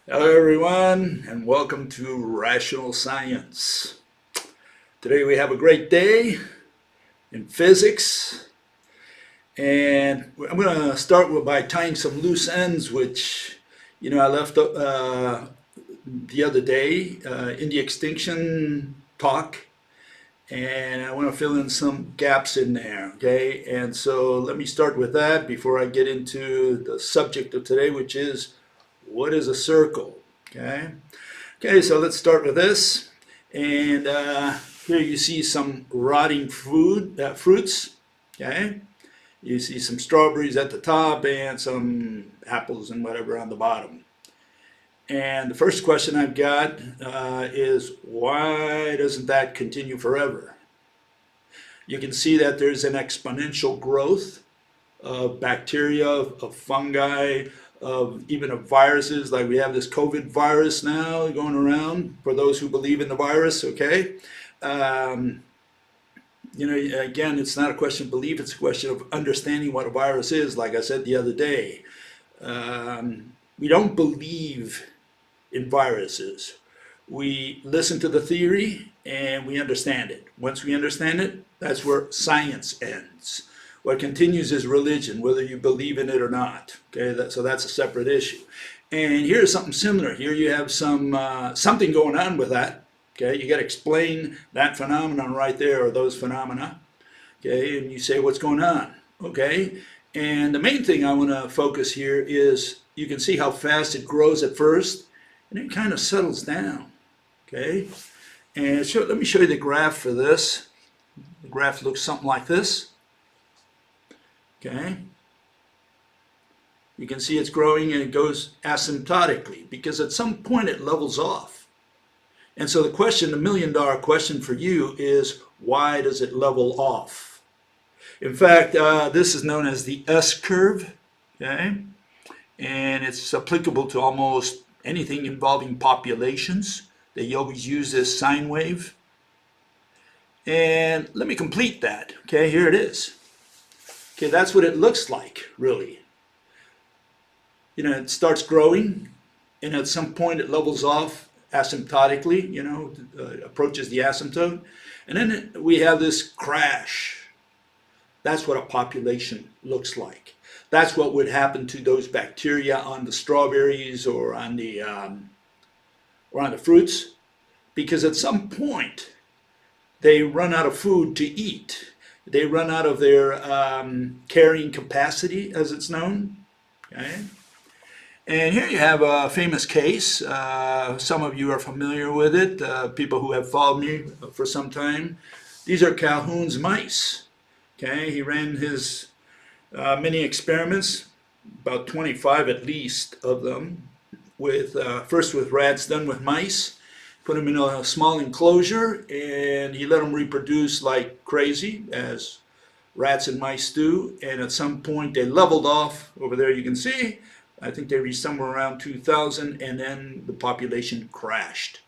Hello everyone and welcome to Rational Science. Today we have a great day in physics and I'm going to start by tying some loose ends which I left the other day in the extinction talk, and I want to fill in some gaps in there, okay? And so let me start with that before I get into the subject of today, which is what is a circle, okay? Okay, so let's start with this. And here you see some rotting fruits, okay? You see some strawberries at the top and some apples and whatever on the bottom. And the first question I've got is why doesn't that continue forever? You can see that there's an exponential growth of bacteria, of fungi, of even of viruses. Like we have this COVID virus now going around for those who believe in the virus, okay? Um, Again, it's not a question of belief, it's a question of understanding what a virus is, like I said the other day. We don't believe in viruses. We listen to the theory and we understand it. Once we understand it, that's where science ends. What continues is religion, whether you believe in it or not. Okay, so that's a separate issue. And here's something similar. Here you have something going on with that. Okay, you got to explain that phenomenon right there, or those phenomena. Okay, and you say what's going on. Okay, and the main thing I want to focus here is you can see how fast it grows at first, and it kind of settles down. Okay, and let me show you the graph for this. The graph looks something like this. Okay, you can see it's growing and it goes asymptotically because at some point it levels off. And so the million-dollar question for you is, why does it level off? In fact, this is known as the S-curve, okay? And it's applicable to almost anything involving populations. They always use this sine wave. And let me complete that, okay? Here it is. Okay, that's what it looks like, really. It starts growing, and at some point it levels off asymptotically, approaches the asymptote. And then we have this crash. That's what a population looks like. That's what would happen to those bacteria on the strawberries or on the fruits, because at some point they run out of food to eat. They run out of their carrying capacity, as it's known. Okay? And here you have a famous case. Some of you are familiar with it, people who have followed me for some time. These are Calhoun's mice. Okay, he ran his many experiments, about 25 at least of them, first with rats, then with mice. Put them in a small enclosure and he let them reproduce like crazy, as rats and mice do. And at some point they leveled off. Over there you can see, I think they reached somewhere around 2000, and then the population crashed.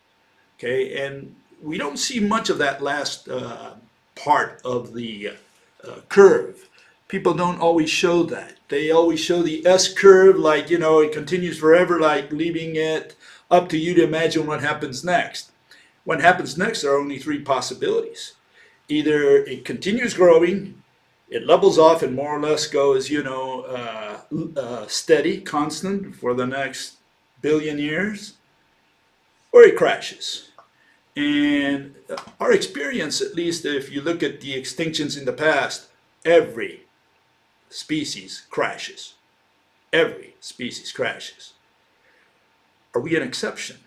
Okay, and we don't see much of that last part of the curve. People don't always show that. They always show the S curve, like, it continues forever, like leaving it up to you to imagine what happens next. What happens next, there are only three possibilities. Either it continues growing, it levels off and more or less goes, steady, constant for the next billion years, or it crashes. And our experience, at least if you look at the extinctions in the past, every species crashes. Every species crashes. Are we an exception?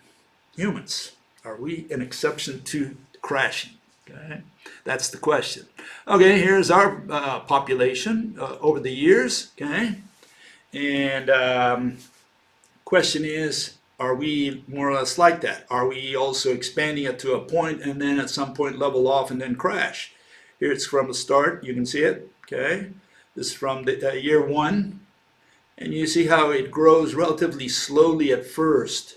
Humans, are we an exception to crashing? Okay, that's the question. Okay, here's our population over the years. Okay, and question is, are we more or less like that? Are we also expanding it to a point and then at some point level off and then crash? Here it's from the start. You can see it. Okay, this is from the year one, and you see how it grows relatively slowly at first,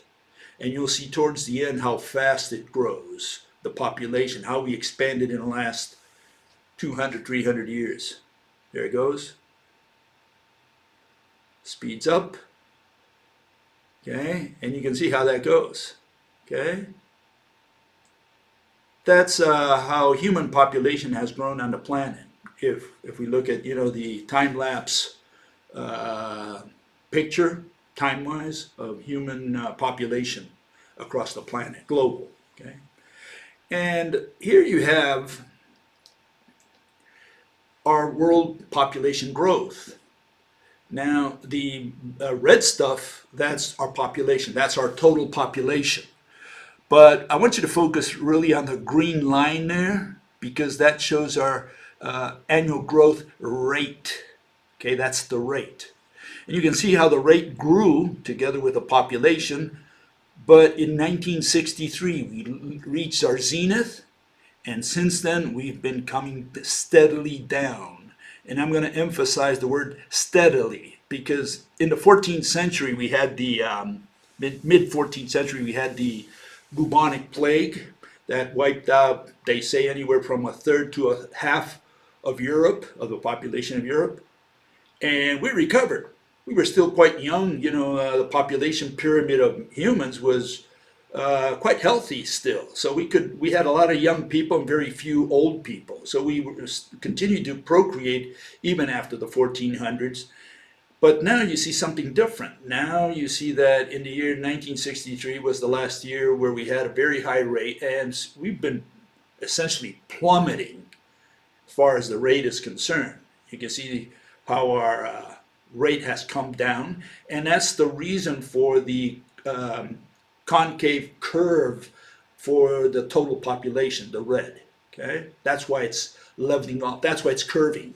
and you'll see towards the end how fast it grows. The population, how we expanded in the last 200, 300 years. There it goes. Speeds up. Okay, and you can see how that goes. Okay, that's how human population has grown on the planet. If we look at the time lapse picture, time-wise, of human population across the planet, global. Okay, and here you have our world population growth. Now, the red stuff, that's our population. That's our total population. But I want you to focus really on the green line there because that shows our annual growth rate. Okay, that's the rate. And you can see how the rate grew together with the population. But in 1963, we reached our zenith. And since then, we've been coming steadily down. And I'm going to emphasize the word steadily because in the 14th century, we had the mid 14th century, we had the bubonic plague that wiped out, they say, anywhere from a third to a half of Europe, of the population of Europe. And we recovered. We were still quite young. The population pyramid of humans was quite healthy still. So we had a lot of young people and very few old people. So we continued to procreate even after the 1400s. But now you see something different. Now you see that in the year 1963 was the last year where we had a very high rate, and we've been essentially plummeting as far as the rate is concerned. You can see how our rate has come down, and that's the reason for the concave curve for the total population, the red. Okay, that's why it's leveling off. That's why it's curving.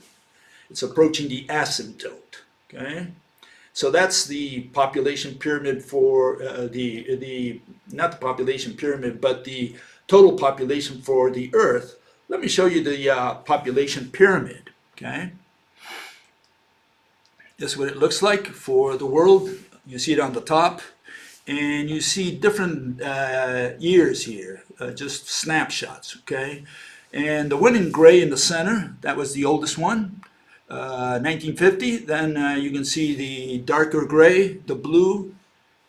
It's approaching the asymptote. Okay, so that's the population pyramid for the not the population pyramid, but the total population for the Earth. Let me show you the population pyramid. Okay, this is what it looks like for the world. You see it on the top, and you see different years here, just snapshots. Okay, and the one in gray in the center, that was the oldest one. 1950, then you can see the darker gray, the blue,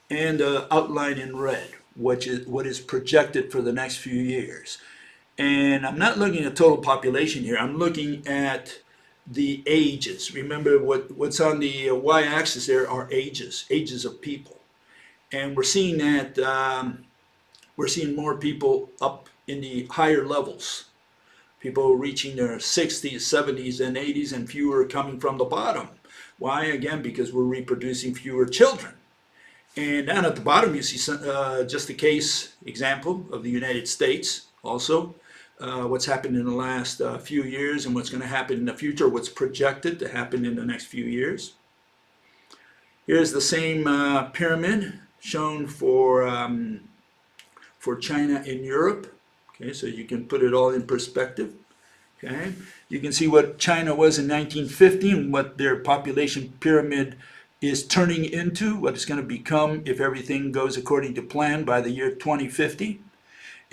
and the outline in red, which is what is projected for the next few years. And I'm not looking at total population here, I'm looking at the ages. Remember what's on the y-axis there are ages of people. And we're seeing that we're seeing more people up in the higher levels. People reaching their 60s, 70s, and 80s, and fewer coming from the bottom. Why? Again, because we're reproducing fewer children. And down at the bottom, you see just a case example of the United States also. What's happened in the last few years and what's going to happen in the future, what's projected to happen in the next few years. Here's the same pyramid shown for China and Europe. Okay, so you can put it all in perspective. Okay, you can see what China was in 1950 and what their population pyramid is turning into, what it's going to become if everything goes according to plan by the year 2050.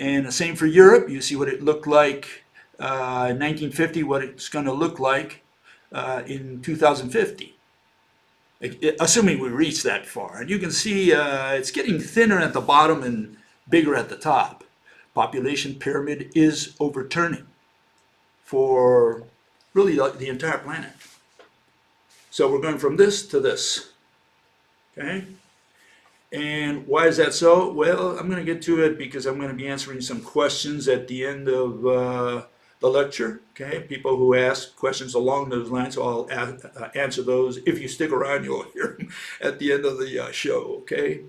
And the same for Europe. You see what it looked like in 1950, what it's going to look like in 2050. Assuming we reach that far. And you can see it's getting thinner at the bottom and bigger at the top. Population pyramid is overturning for really the entire planet. So we're going from this to this. Okay? And why is that so? Well, I'm going to get to it because I'm going to be answering some questions at the end of the lecture. Okay? People who ask questions along those lines, so I'll answer those. If you stick around, you'll hear them at the end of the show. Okay?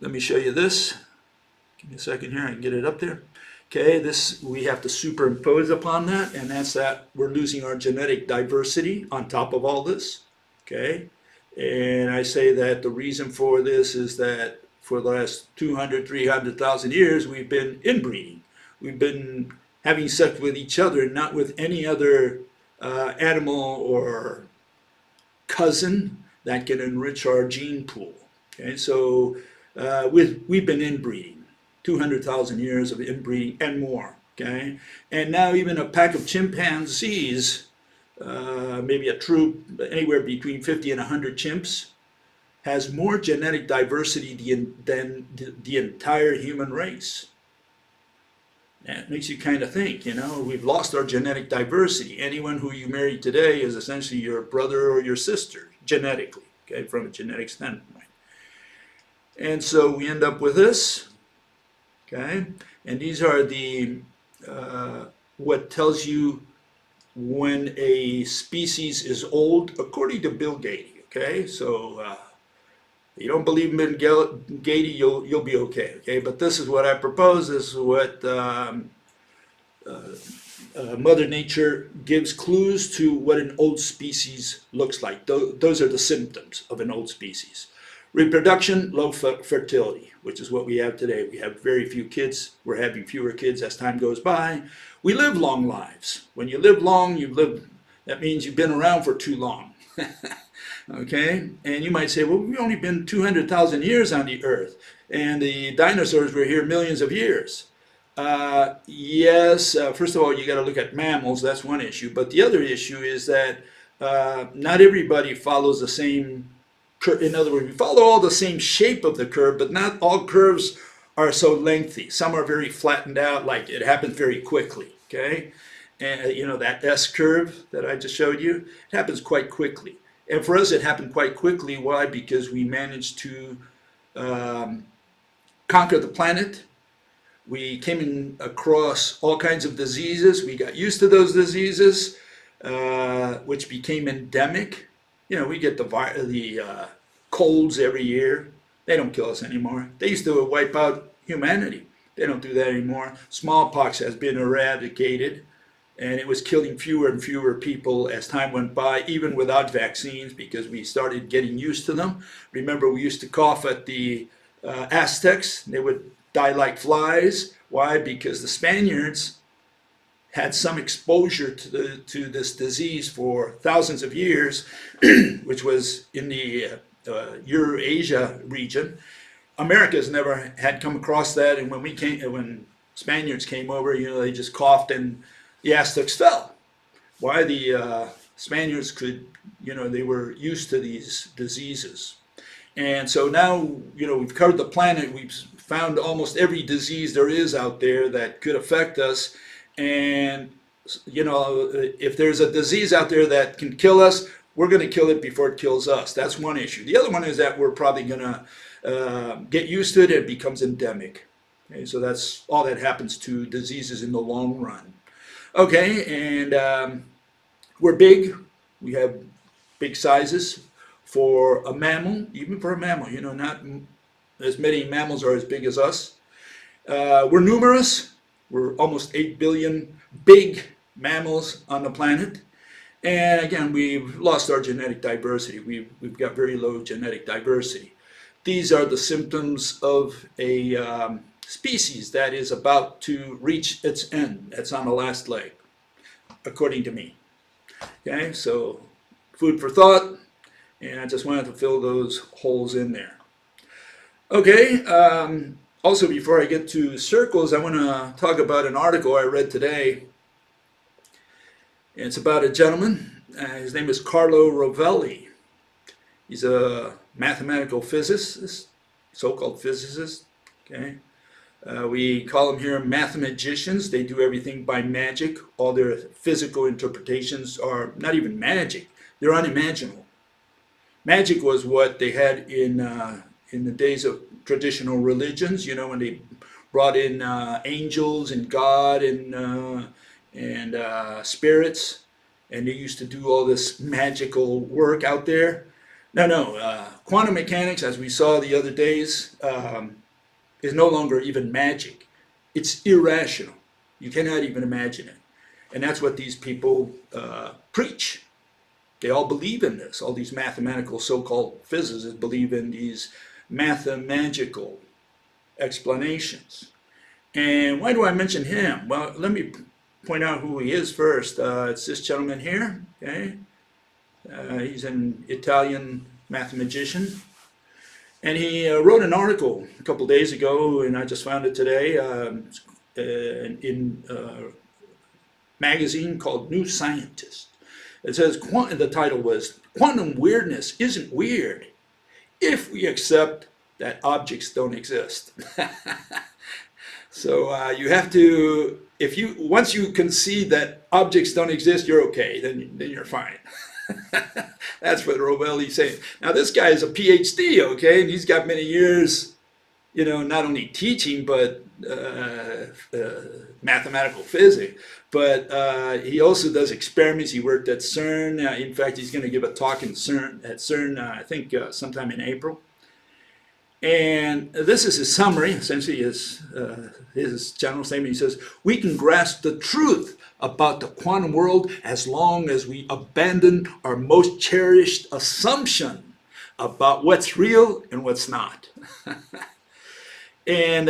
Let me show you this. Give me a second here, I can get it up there. Okay, this we have to superimpose upon that, and that's that we're losing our genetic diversity on top of all this. Okay, and I say that the reason for this is that for the last 200, 300,000 years, we've been inbreeding. We've been having sex with each other, not with any other animal or cousin that can enrich our gene pool. Okay, so we've been inbreeding, 200,000 years of inbreeding and more. Okay, and now even a pack of chimpanzees maybe a troop, anywhere between 50 and 100 chimps, has more genetic diversity than the entire human race. And it makes you kind of think, we've lost our genetic diversity. Anyone who you marry today is essentially your brother or your sister, genetically, okay, from a genetic standpoint. And so we end up with this, okay? And these are the, what tells you when a species is old, according to Bill Gates, okay? So you don't believe in Bill Gates, you'll be okay, okay? But this is what I propose, this is what Mother Nature gives clues to what an old species looks like. Those are the symptoms of an old species. Reproduction, low fertility, which is what we have today. We have very few kids. We're having fewer kids as time goes by. We live long lives. When you live long, that means you've been around for too long. Okay? And you might say, well, we've only been 200,000 years on the earth, and the dinosaurs were here millions of years. Yes, first of all, you got to look at mammals. That's one issue. But the other issue is that not everybody follows the same curve. In other words, we follow all the same shape of the curve, but not all curves are so lengthy. Some are very flattened out, like it happens very quickly. Okay, and that S curve that I just showed you, it happens quite quickly. And for us, it happened quite quickly. Why? Because we managed to conquer the planet. We came across all kinds of diseases. We got used to those diseases, which became endemic. We get the colds every year. They don't kill us anymore. They used to wipe out humanity. They don't do that anymore. Smallpox has been eradicated, and it was killing fewer and fewer people as time went by, even without vaccines, because we started getting used to them. Remember, we used to cough at the Aztecs. They would die like flies. Why? Because the Spaniards had some exposure to this disease for thousands of years, which was in the Eurasia region. America's never had come across that, and when Spaniards came over, they just coughed and the Aztecs fell. Why? The Spaniards could, they were used to these diseases. And so now, we've covered the planet. We've found almost every disease there is out there that could affect us. And, if there's a disease out there that can kill us, we're going to kill it before it kills us. That's one issue. The other one is that we're probably going to get used to it and it becomes endemic. Okay, so that's all that happens to diseases in the long run. Okay, and we're big. We have big sizes for a mammal, even for a mammal. Not as many mammals are as big as us. We're numerous. We're almost 8 billion big mammals on the planet. And again, we've lost our genetic diversity. We've got very low genetic diversity. These are the symptoms of a species that is about to reach its end. That's on the last leg, according to me. Okay, so food for thought, and I just wanted to fill those holes in there. Okay, also before I get to circles, I want to talk about an article I read today. It's about a gentleman. His name is Carlo Rovelli. He's a mathematical physicist, so-called physicist. Okay, we call them here mathematicians. They do everything by magic. All their physical interpretations are not even magic. They're unimaginable. Magic was what they had in the days of traditional religions. When they brought in angels and God and spirits, and they used to do all this magical work out there. No, quantum mechanics, as we saw the other days, is no longer even magic. It's irrational. You cannot even imagine it. And that's what these people preach. They all believe in this. All these mathematical so-called physicists believe in these mathemagical explanations. And why do I mention him? Well, let me point out who he is first. It's this gentleman here. Okay, he's an Italian mathematician, and he wrote an article a couple days ago, and I just found it today in a magazine called New Scientist. It says, the title was, Quantum Weirdness Isn't Weird if we accept that objects don't exist. So you have to, once you concede that objects don't exist, you're okay, then you're fine. That's what Rovelli's saying. Now this guy is a PhD, okay, and he's got many years, not only teaching, but mathematical physics, but he also does experiments. He worked at CERN. In fact, he's going to give a talk at CERN, I think sometime in April. And this is his summary, essentially his general statement. He says, we can grasp the truth about the quantum world as long as we abandon our most cherished assumption about what's real and what's not. And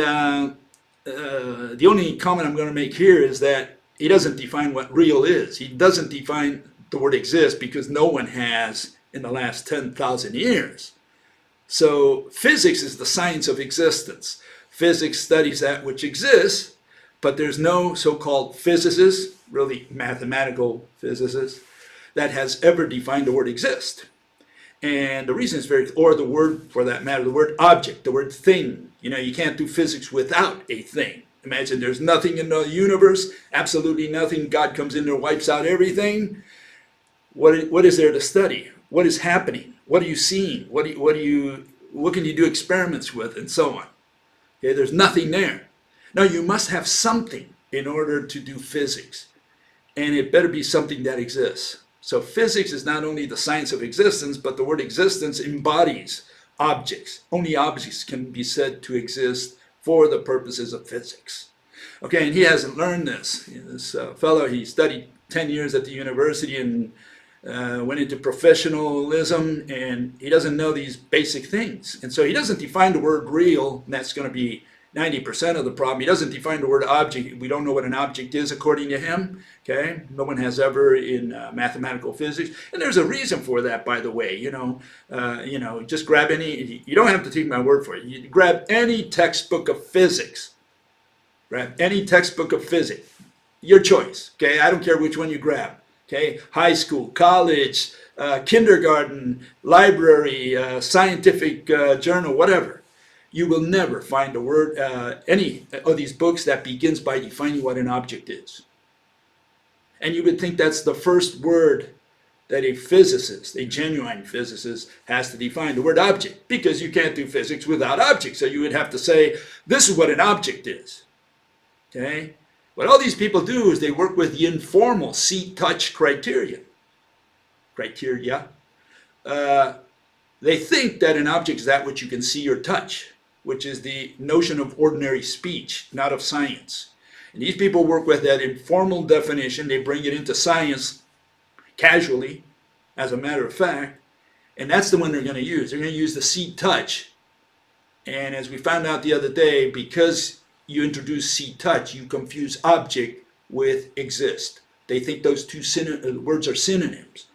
the only comment I'm going to make here is that he doesn't define what real is. He doesn't define the word exist because no one has in the last 10,000 years. So physics is the science of existence. Physics studies that which exists, but there's no so-called physicist, really mathematical physicist, that has ever defined the word exist. And the reason is or the word, for that matter, the word object, the word thing. You can't do physics without a thing. Imagine there's nothing in the universe, absolutely nothing. God comes in there, wipes out everything. What is there to study? What is happening? What are you seeing? What can you do experiments with, and so on? Okay, there's nothing there. Now you must have something in order to do physics, and it better be something that exists. So physics is not only the science of existence, but the word existence embodies objects. Only objects can be said to exist for the purposes of physics. Okay, and he hasn't learned this. This fellow, he studied 10 years at the university and went into professionalism, and he doesn't know these basic things. And so he doesn't define the word real, and that's going to be 90% of the problem. He doesn't define the word object. We don't know what an object is according to him. Okay, no one has ever in mathematical physics, and there's a reason for that, by the way. Just grab any. You don't have to take my word for it. You grab any textbook of physics. Grab any textbook of physics. Your choice. Okay, I don't care which one you grab. Okay, high school, college, kindergarten, library, scientific journal, whatever. You will never find a word, any of these books that begins by defining what an object is. And you would think that's the first word that a physicist, a genuine physicist, has to define, the word object, because you can't do physics without objects. So you would have to say, this is what an object is. Okay? What all these people do is they work with the informal see-touch criteria. They think that an object is that which you can see or touch, which is the notion of ordinary speech, not of science. And these people work with that informal definition. They bring it into science casually, as a matter of fact, and that's the one they're going to use. They're going to use the see-touch. And as we found out the other day, because you introduce see-touch, you confuse object with exist. They think those two words are synonyms.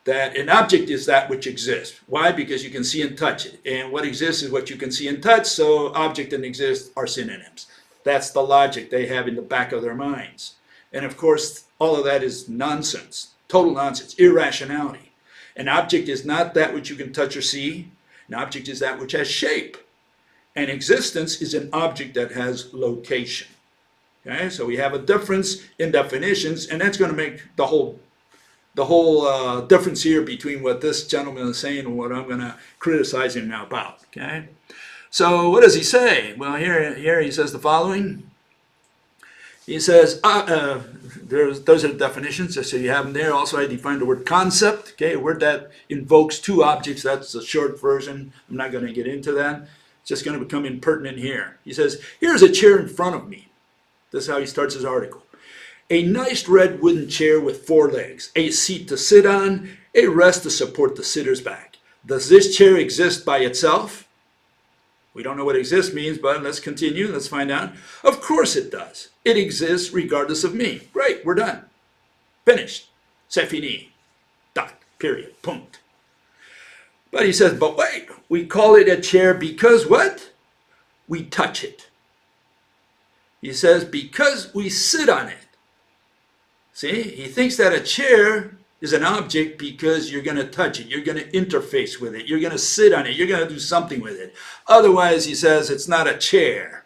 That an object is that which exists. Why? Because you can see and touch it. And what exists is what you can see and touch, so object and exist are synonyms. That's the logic they have in the back of their minds. And of course, all of that is nonsense, total nonsense, irrationality. An object is not that which you can touch or see. An object is that which has shape. And existence is an object that has location. Okay, so we have a difference in definitions, and that's going to make the whole difference here between what this gentleman is saying and what I'm going to criticize him now about. Okay, so what does he say? Well, here he says the following. He says, those are the definitions, so you have them there. Also, I defined the word concept, okay, a word that invokes two objects. That's the short version. I'm not going to get into that. It's just going to become impertinent here. He says, here's a chair in front of me. This is how he starts his article. A nice red wooden chair with 4 legs, a seat to sit on, a rest to support the sitter's back. Does this chair exist by itself? We don't know what exist means, but let's continue. Let's find out. Of course it does. It exists regardless of me. Great, we're done. Finished. C'est fini. Dot. Period. Punct. But he says, but wait, we call it a chair because what? We touch it. He says, because we sit on it. See, he thinks that a chair is an object because you're going to touch it, you're going to interface with it, you're going to sit on it, you're going to do something with it. Otherwise, he says it's not a chair.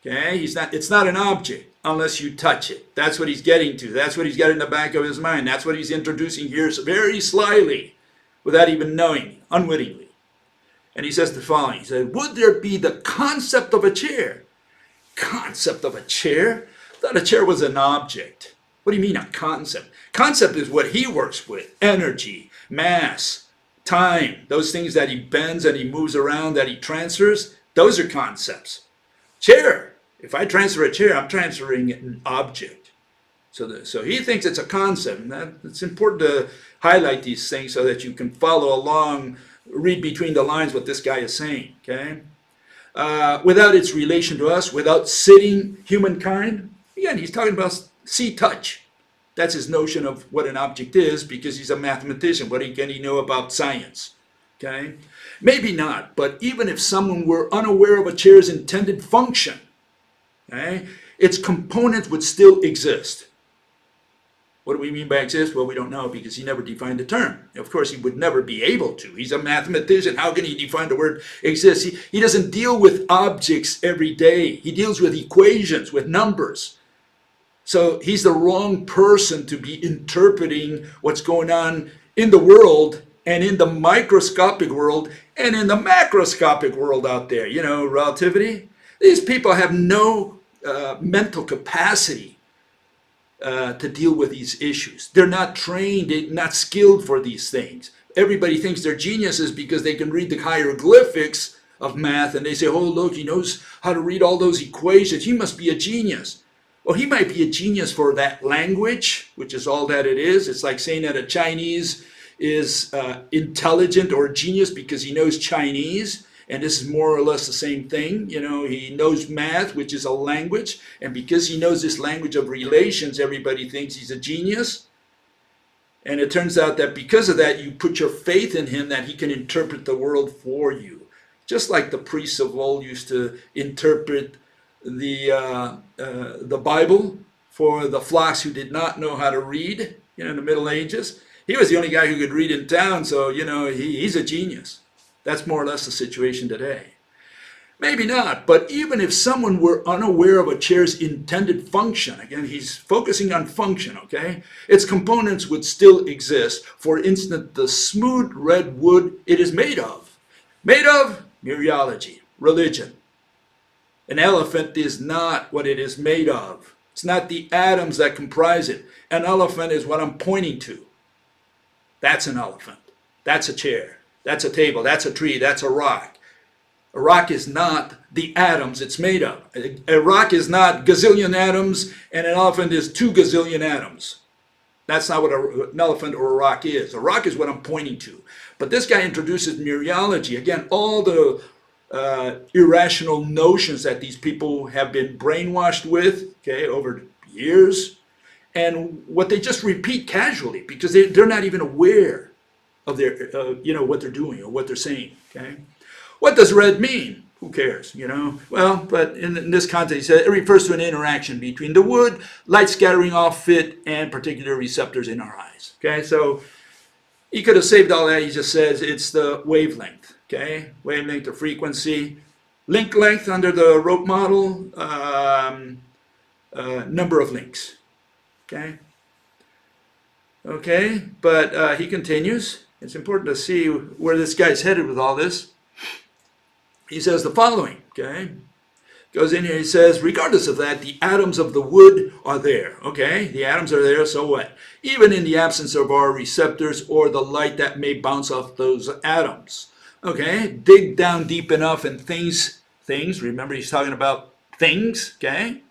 Okay, it's not an object unless you touch it. That's what he's getting to. That's what he's got in the back of his mind. That's what he's introducing here very slyly, without even knowing, unwittingly. And he says the following. He said, would there be the concept of a chair? Concept of a chair? I thought a chair was an object. What do you mean a concept? Concept is what he works with. Energy, mass, time, those things that he bends and he moves around, that he transfers, those are concepts. Chair. If I transfer a chair, I'm transferring an object. So he thinks it's a concept. And it's important to highlight these things so that you can follow along, read between the lines what this guy is saying. Okay, without its relation to us, without sitting humankind. Again, he's talking about see, touch. That's his notion of what an object is, because he's a mathematician. What can he know about science? Okay, maybe not. But even if someone were unaware of a chair's intended function, okay, its components would still exist. What do we mean by exist? Well, we don't know, because he never defined the term. Of course, he would never be able to. He's a mathematician. How can he define the word exist? He doesn't deal with objects every day. He deals with equations, with numbers. So he's the wrong person to be interpreting what's going on in the world, and in the microscopic world, and in the macroscopic world out there. You know, relativity. These people have no mental capacity to deal with these issues. They're not trained, they're not skilled for these things. Everybody thinks they're geniuses because they can read the hieroglyphics of math, and they say, oh, look, he knows how to read all those equations. He must be a genius. Well, he might be a genius for that language, which is all that it is. It's like saying that a Chinese is intelligent or a genius because he knows Chinese. And this is more or less the same thing. You know, he knows math, which is a language. And because he knows this language of relations, everybody thinks he's a genius. And it turns out that because of that, you put your faith in him that he can interpret the world for you. Just like the priests of old used to interpret the Bible for the flocks who did not know how to read, you know, in the Middle Ages. He was the only guy who could read in town, so, you know, he's a genius. That's more or less the situation today. Maybe not, but even if someone were unaware of a chair's intended function, again, he's focusing on function, okay? Its components would still exist. For instance, the smooth red wood it is made of. Made of mereology, religion. An elephant is not what it is made of. It's not the atoms that comprise it. An elephant is what I'm pointing to. That's an elephant. That's a chair. That's a table. That's a tree. That's a rock. A rock is not the atoms it's made of. A rock is not gazillion atoms, and an elephant is 2 gazillion atoms. That's not what an elephant or a rock is. A rock is what I'm pointing to. But this guy introduces mereology. Again, all the irrational notions that these people have been brainwashed with, okay, over years, and what they just repeat casually because they're not even aware of their, what they're doing or what they're saying. Okay, what does red mean? Who cares? You know. Well, but in this context, he said it refers to an interaction between the wood, light scattering off it, and particular receptors in our eyes. Okay, so he could have saved all that. He just says it's the wavelength. Okay, wavelength or frequency, link length under the rope model, number of links. Okay, but he continues. It's important to see where this guy's headed with all this. He says the following. Okay, goes in here. He says, regardless of that, the atoms of the wood are there. Okay, the atoms are there. So what? Even in the absence of our receptors or the light that may bounce off those atoms. Okay, dig down deep enough and things, remember he's talking about things, okay?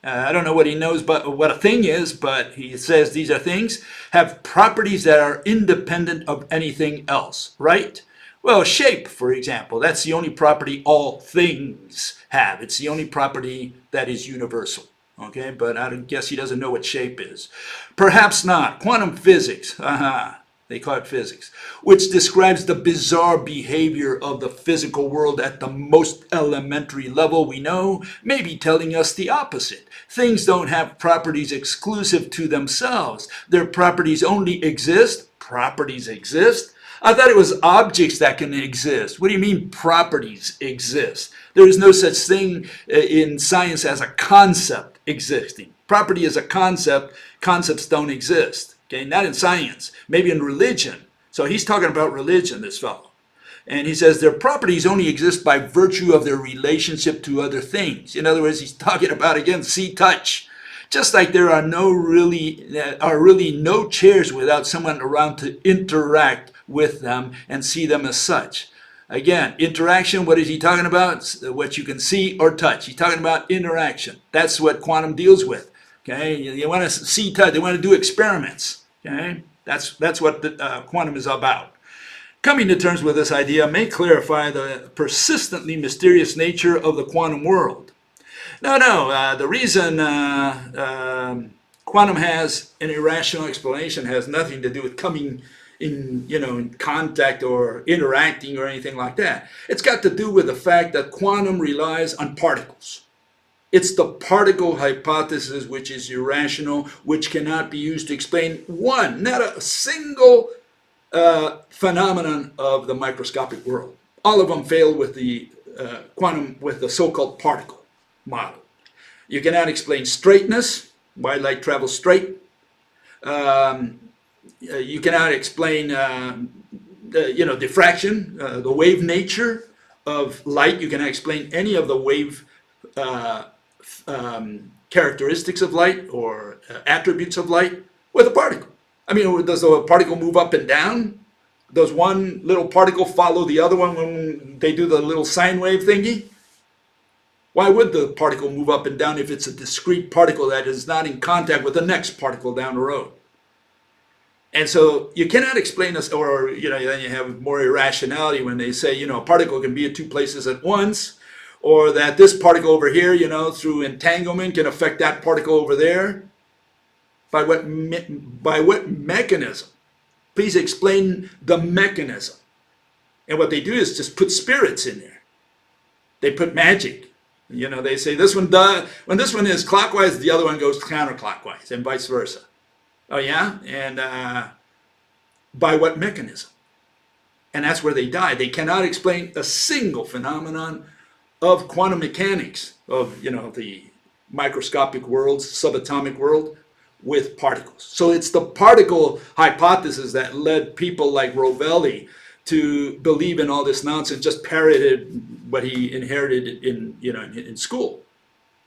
I don't know what he knows but what a thing is, but he says these are things, have properties that are independent of anything else, right? Well, shape, for example, that's the only property all things have. It's the only property that is universal, okay? But I guess he doesn't know what shape is. Perhaps not. Quantum physics, They call it physics, which describes the bizarre behavior of the physical world at the most elementary level we know, maybe telling us the opposite. Things don't have properties exclusive to themselves. Their properties only exist. Properties exist. I thought it was objects that can exist. What do you mean properties exist? There is no such thing in science as a concept existing. Property is a concept. Concepts don't exist. Okay, not in science, maybe in religion. So he's talking about religion, this fellow. And he says their properties only exist by virtue of their relationship to other things. In other words, he's talking about, again, see, touch. Just like there are really no chairs without someone around to interact with them and see them as such. Again, interaction, what is he talking about? What you can see or touch. He's talking about interaction. That's what quantum deals with. Okay, you want to see, touch, they want to do experiments. Okay, that's what the, quantum is about. Coming to terms with this idea may clarify the persistently mysterious nature of the quantum world. No, the reason quantum has an irrational explanation has nothing to do with coming in contact or interacting or anything like that. It's got to do with the fact that quantum relies on particles. It's the particle hypothesis which is irrational, which cannot be used to explain not a single phenomenon of the microscopic world. All of them fail with the quantum, with the so-called particle model. You cannot explain straightness, why light travels straight. You cannot explain diffraction, the wave nature of light. You cannot explain any of the wave characteristics of light or attributes of light with a particle. I mean, does a particle move up and down? Does one little particle follow the other one when they do the little sine wave thingy? Why would the particle move up and down if it's a discrete particle that is not in contact with the next particle down the road? And so you cannot explain this, or then you have more irrationality when they say, a particle can be at two places at once, or that this particle over here, through entanglement can affect that particle over there. By what mechanism? Please explain the mechanism. And what they do is just put spirits in there. They put magic. They say this one does, when this one is clockwise, the other one goes counterclockwise, and vice versa. Oh yeah? And by what mechanism? And that's where they die. They cannot explain a single phenomenon of quantum mechanics, of the microscopic world, subatomic world, with particles. So it's the particle hypothesis that led people like Rovelli to believe in all this nonsense, just parroted what he inherited in school.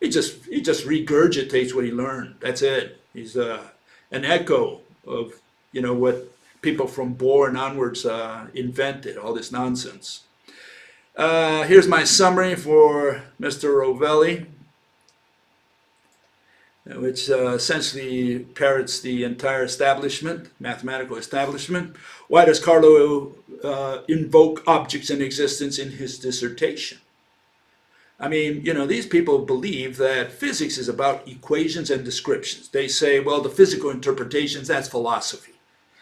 He just regurgitates what he learned. That's it. He's an echo of what people from Bohr and onwards invented, all this nonsense. Here's my summary for Mr. Rovelli, which essentially parrots the entire establishment, mathematical establishment. Why does Carlo invoke objects in existence in his dissertation? I mean, these people believe that physics is about equations and descriptions. They say, well, the physical interpretations, that's philosophy.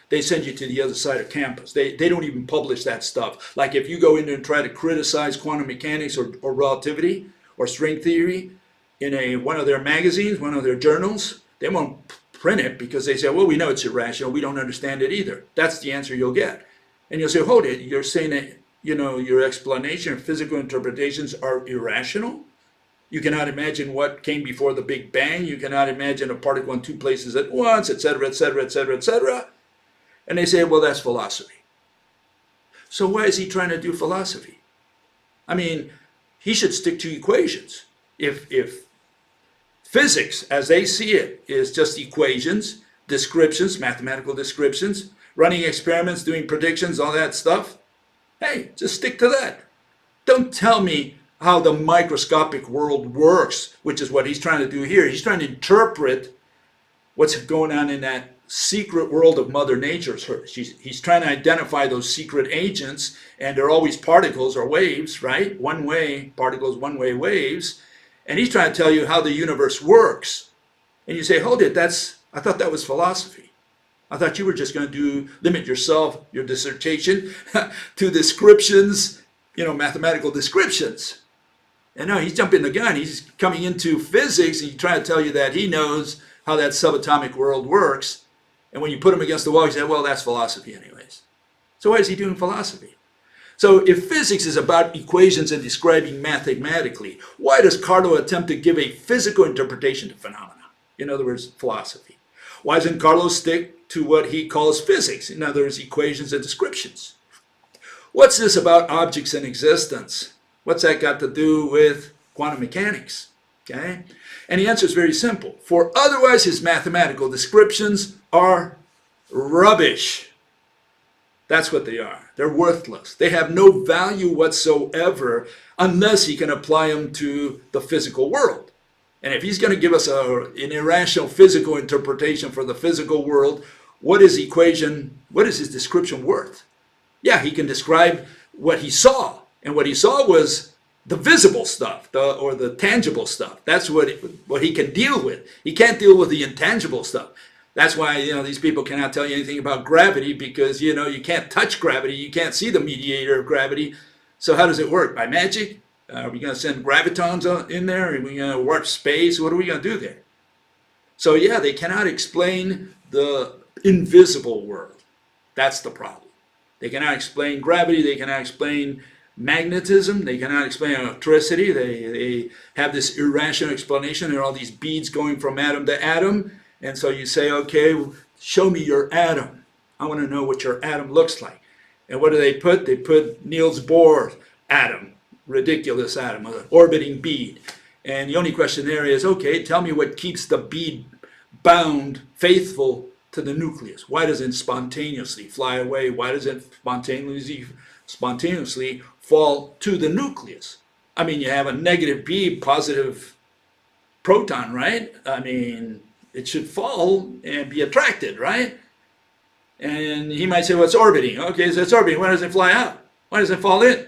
They send you to the other side of campus. They don't even publish that stuff. Like if you go in there and try to criticize quantum mechanics or relativity or string theory in one of their magazines, one of their journals, they won't print it because they say, well, we know it's irrational. We don't understand it either. That's the answer you'll get. And you'll say, hold it, you're saying that your explanation of physical interpretations are irrational? You cannot imagine what came before the Big Bang. You cannot imagine a particle in two places at once, etc., etc., etc., etc. And they say, well, that's philosophy. So why is he trying to do philosophy? I mean, he should stick to equations. If physics, as they see it, is just equations, descriptions, mathematical descriptions, running experiments, doing predictions, all that stuff, hey, just stick to that. Don't tell me how the microscopic world works, which is what he's trying to do here. He's trying to interpret what's going on in that secret world of Mother Nature. He's trying to identify those secret agents, and they're always particles or waves, right? One-way particles, one-way waves. And he's trying to tell you how the universe works. And you say, hold it, I thought that was philosophy. I thought you were just going to limit yourself, your dissertation, to descriptions, mathematical descriptions. And no, he's jumping the gun. He's coming into physics and he's trying to tell you that he knows how that subatomic world works. And when you put him against the wall, he said, well, that's philosophy anyways. So why is he doing philosophy? So if physics is about equations and describing mathematically, why does Carlo attempt to give a physical interpretation to phenomena? In other words, philosophy. Why doesn't Carlo stick to what he calls physics? In other words, equations and descriptions. What's this about objects in existence? What's that got to do with quantum mechanics? Okay? And the answer is very simple. For otherwise his mathematical descriptions are rubbish. That's what they are. They're worthless. They have no value whatsoever unless he can apply them to the physical world. And if he's going to give us an irrational physical interpretation for the physical world, what is his description worth? Yeah, he can describe what he saw. And what he saw was the visible stuff, or the tangible stuff. That's what he can deal with. He can't deal with the intangible stuff. That's why, these people cannot tell you anything about gravity because, you can't touch gravity. You can't see the mediator of gravity. So how does it work? By magic? Are we going to send gravitons in there? Are we going to warp space? What are we going to do there? So yeah, they cannot explain the invisible world. That's the problem. They cannot explain gravity. They cannot explain magnetism. They cannot explain electricity. They have this irrational explanation. There are all these beads going from atom to atom. And so you say, okay, show me your atom. I want to know what your atom looks like. And what do they put? They put Niels Bohr's atom, ridiculous atom, an orbiting bead. And the only question there is, okay, tell me what keeps the bead bound, faithful to the nucleus. Why does it spontaneously fly away? Why does it spontaneously fall to the nucleus? I mean, you have a negative bead, positive proton, right? I mean, it should fall and be attracted, right? And he might say, well, it's orbiting. Okay, so it's orbiting. Why does it fly out? Why does it fall in?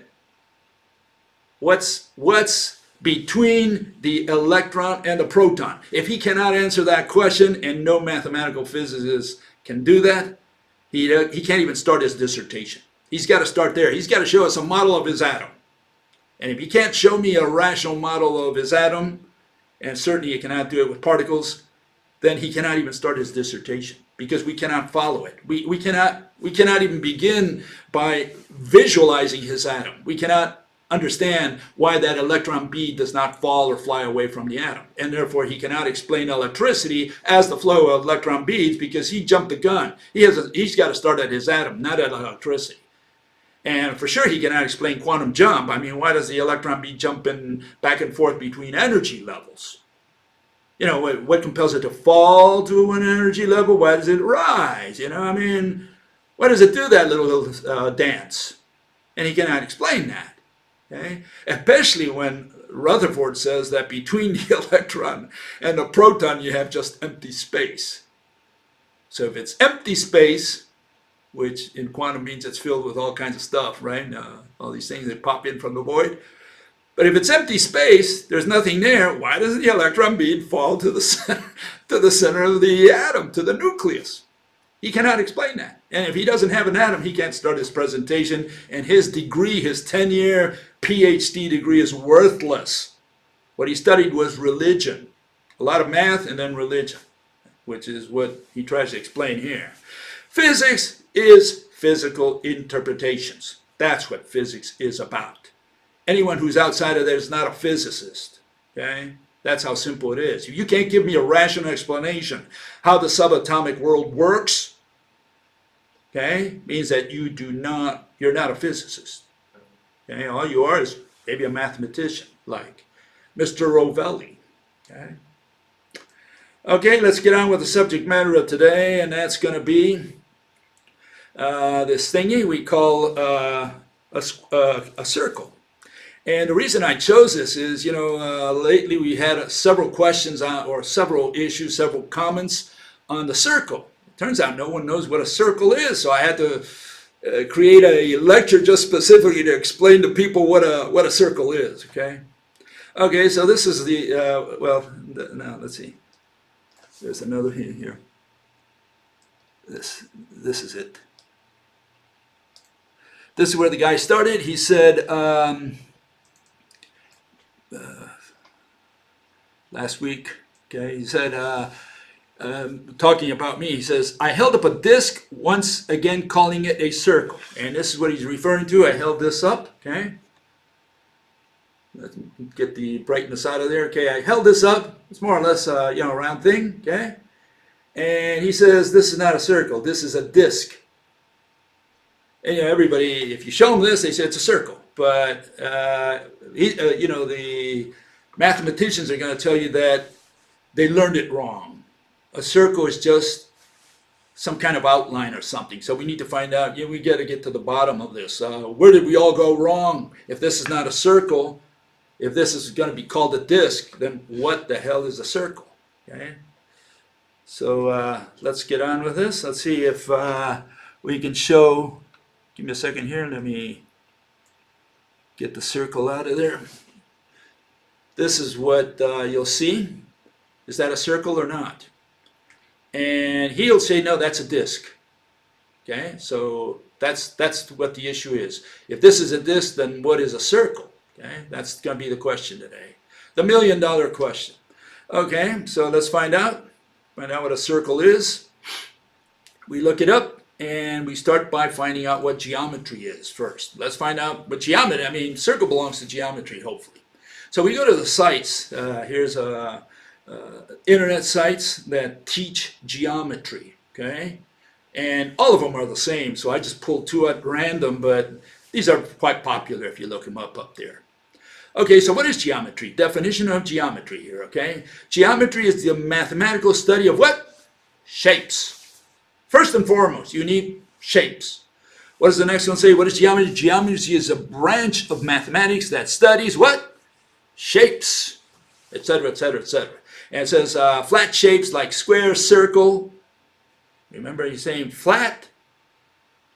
What's between the electron and the proton? If he cannot answer that question, and no mathematical physicist can do that, he can't even start his dissertation. He's got to start there. He's got to show us a model of his atom. And if he can't show me a rational model of his atom, and certainly he cannot do it with particles, then he cannot even start his dissertation because we cannot follow it. We cannot even begin by visualizing his atom. We cannot understand why that electron bead does not fall or fly away from the atom. And therefore he cannot explain electricity as the flow of electron beads because he jumped the gun. He's got to start at his atom, not at electricity. And for sure he cannot explain quantum jump. I mean, why does the electron bead jump back and forth between energy levels? What compels it to fall to an energy level? Why does it rise? I mean, why does it do that little dance? And he cannot explain that. Okay? Especially when Rutherford says that between the electron and the proton you have just empty space. So if it's empty space, which in quantum means it's filled with all kinds of stuff, right? All these things that pop in from the void. But if it's empty space, there's nothing there, why doesn't the electron bead fall to the center of the atom, to the nucleus? He cannot explain that. And if he doesn't have an atom, he can't start his presentation, and his degree, his 10-year PhD degree is worthless. What he studied was religion. A lot of math and then religion, which is what he tries to explain here. Physics is physical interpretations. That's what physics is about. Anyone who's outside of that is not a physicist. Okay? That's how simple it is. If you can't give me a rational explanation how the subatomic world works, okay, means that you're not a physicist. Okay? All you are is maybe a mathematician, like Mr. Rovelli. Okay? Okay, let's get on with the subject matter of today, and that's going to be this thingy we call a circle. And the reason I chose this is, lately we had several questions or several issues, several comments on the circle. It turns out no one knows what a circle is, so I had to create a lecture just specifically to explain to people what a circle is. Okay, so this is the now let's see. There's another here. This is it. This is where the guy started. He said last week, okay, he said, talking about me, he says, I held up a disc, once again calling it a circle. And this is what he's referring to. I held this up, okay. Let's get the brightness out of there. Okay, I held this up. It's more or less a round thing, okay. And he says, this is not a circle. This is a disc. And everybody, if you show them this, they say it's a circle. But the mathematicians are going to tell you that they learned it wrong. A circle is just some kind of outline or something. So we need to find out. We got to get to the bottom of this. Where did we all go wrong? If this is not a circle, if this is going to be called a disc, then what the hell is a circle? Okay. So let's get on with this. Let's see if we can show. Give me a second here. Let me get the circle out of there. This is what you'll see. Is that a circle or not? And he'll say, no, that's a disc. Okay, so that's what the issue is. If this is a disc, then what is a circle? Okay, that's going to be the question today. The $1 million question. Okay, so let's find out. Find out what a circle is. We look it up, and we start by finding out what geometry is first. Let's find out what geometry, circle belongs to geometry, hopefully. So we go to the sites. Here's internet sites that teach geometry, okay? And all of them are the same, so I just pulled two at random, but these are quite popular if you look them up there. Okay, so what is geometry? Definition of geometry here, okay? Geometry is the mathematical study of what? Shapes. First and foremost, you need shapes. What does the next one say? What is geometry? Geometry is a branch of mathematics that studies what? Shapes, etc., etc., etc. And it says flat shapes like square, circle. Remember, he's saying flat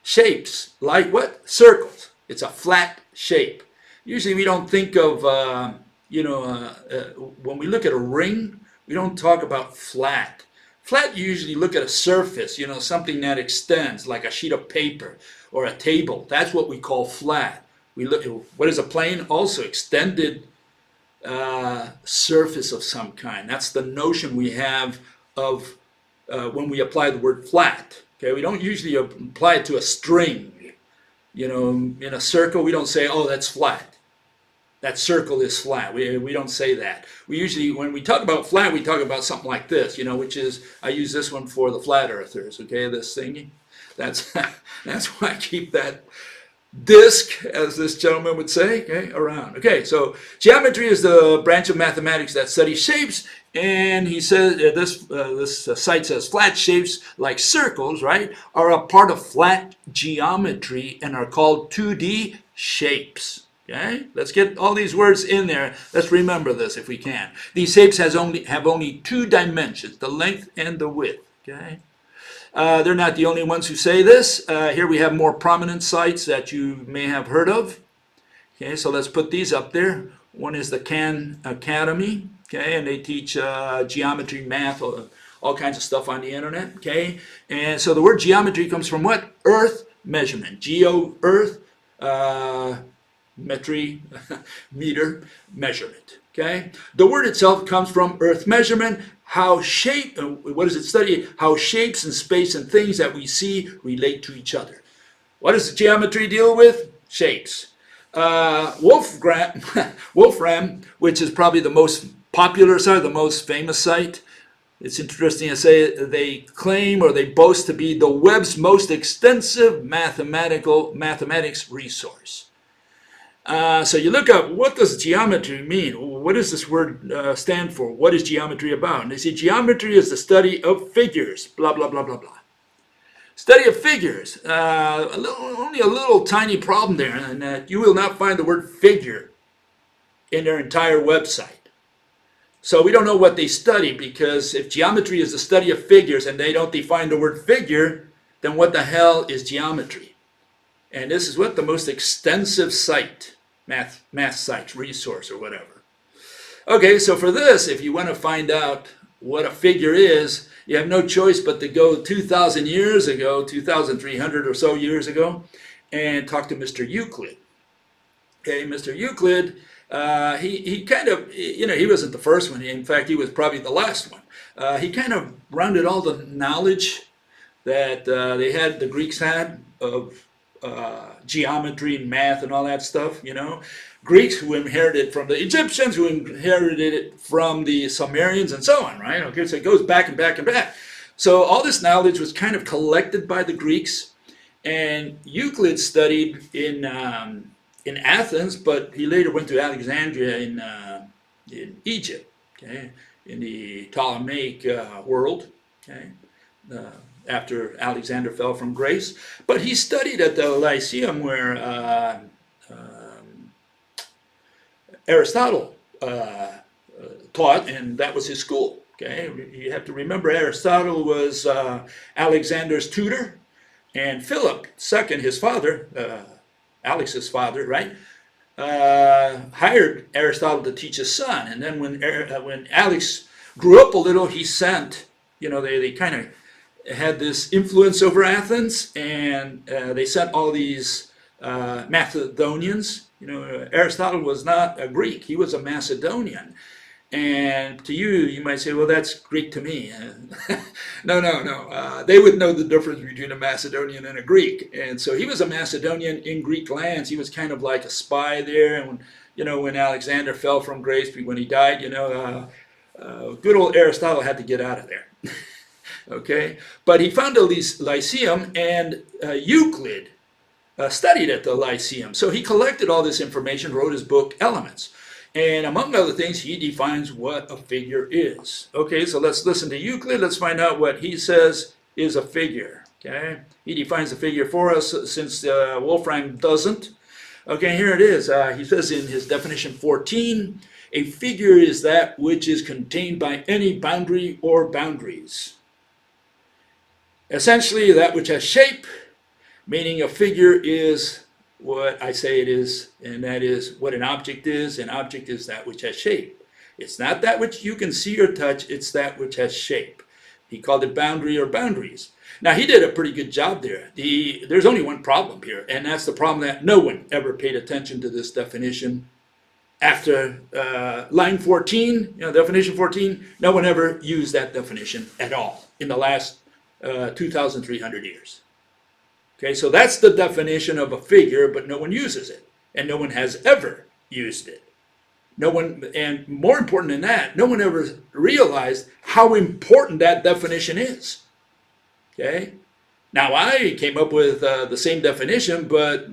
shapes like what? Circles. It's a flat shape. Usually we don't think of, when we look at a ring, we don't talk about flat. Flat, you usually look at a surface, something that extends, like a sheet of paper or a table. That's what we call flat. We look at, what is a plane? Also extended surface of some kind. That's the notion we have of when we apply the word flat. Okay, we don't usually apply it to a string. In a circle, we don't say, oh, that's flat. That circle is flat. We don't say that. We usually, when we talk about flat, we talk about something like this, which is, I use this one for the flat earthers, okay, this thingy. That's why I keep that disc, as this gentleman would say, okay, around. Okay, so geometry is the branch of mathematics that studies shapes, and he says, this site says flat shapes like circles, right, are a part of flat geometry and are called 2D shapes. Okay, let's get all these words in there. Let's remember this if we can. These shapes have only two dimensions, the length and the width. Okay, they're not the only ones who say this. Here we have more prominent sites that you may have heard of. Okay, so let's put these up there. One is the Khan Academy. Okay, and they teach geometry, math, all kinds of stuff on the internet. Okay, and so the word geometry comes from what? Earth measurement. Geo, earth. Metry, meter, measurement. Okay, the word itself comes from earth measurement. What does it study? How shapes and space and things that we see relate to each other. What does geometry deal with? Shapes. Wolfram, which is probably the most popular site, the most famous site. It's interesting to say they claim or they boast to be the web's most extensive mathematics resource. So you look up, what does geometry mean? What does this word stand for? What is geometry about? And they say geometry is the study of figures, blah, blah, blah, blah, blah. Study of figures. Only a little tiny problem there, and that you will not find the word figure in their entire website. So we don't know what they study, because if geometry is the study of figures and they don't define the word figure, then what the hell is geometry? And this is what the most extensive site, math site, resource, or whatever. Okay, so for this, if you want to find out what a figure is, you have no choice but to go 2,000 years ago, 2,300 or so years ago, and talk to Mr. Euclid. Okay, Mr. Euclid, he kind of, he wasn't the first one. In fact, he was probably the last one. He kind of rounded all the knowledge that the Greeks had of geometry and math and all that stuff, Greeks who inherited from the Egyptians, who inherited it from the Sumerians and so on, right? Okay, so it goes back and back and back. So all this knowledge was kind of collected by the Greeks, and Euclid studied in Athens, but he later went to Alexandria in Egypt, okay, in the Ptolemaic world, okay, after Alexander fell from grace. But he studied at the Lyceum where Aristotle taught, and that was his school. Okay, you have to remember Aristotle was Alexander's tutor, and Philip II, his father, Alex's father, right, hired Aristotle to teach his son. And then when Alex grew up a little, he sent, they kind of had this influence over Athens, and they sent all these Macedonians. Aristotle was not a Greek, he was a Macedonian. And to you, you might say, well, that's Greek to me. No. They would know the difference between a Macedonian and a Greek. And so he was a Macedonian in Greek lands. He was kind of like a spy there. And when Alexander fell from grace, when he died, good old Aristotle had to get out of there. Okay? But he found a Lyceum, and Euclid studied at the Lyceum. So he collected all this information, wrote his book, Elements. And among other things, he defines what a figure is. Okay, so let's listen to Euclid. Let's find out what he says is a figure. Okay, he defines a figure for us since Wolfram doesn't. Okay, here it is. He says in his definition 14, a figure is that which is contained by any boundary or boundaries. Essentially, that which has shape, meaning a figure is what I say it is, and that is what an object is. An object is that which has shape. It's not that which you can see or touch, it's that which has shape. He called it boundary or boundaries. Now, he did a pretty good job there. There's only one problem here, and that's the problem that no one ever paid attention to this definition. After line 14, definition 14, no one ever used that definition at all in the last 2,300 years. Okay, so that's the definition of a figure, but no one uses it, and no one has ever used it. No one, and more important than that, no one ever realized how important that definition is. Okay, now I came up with the same definition, but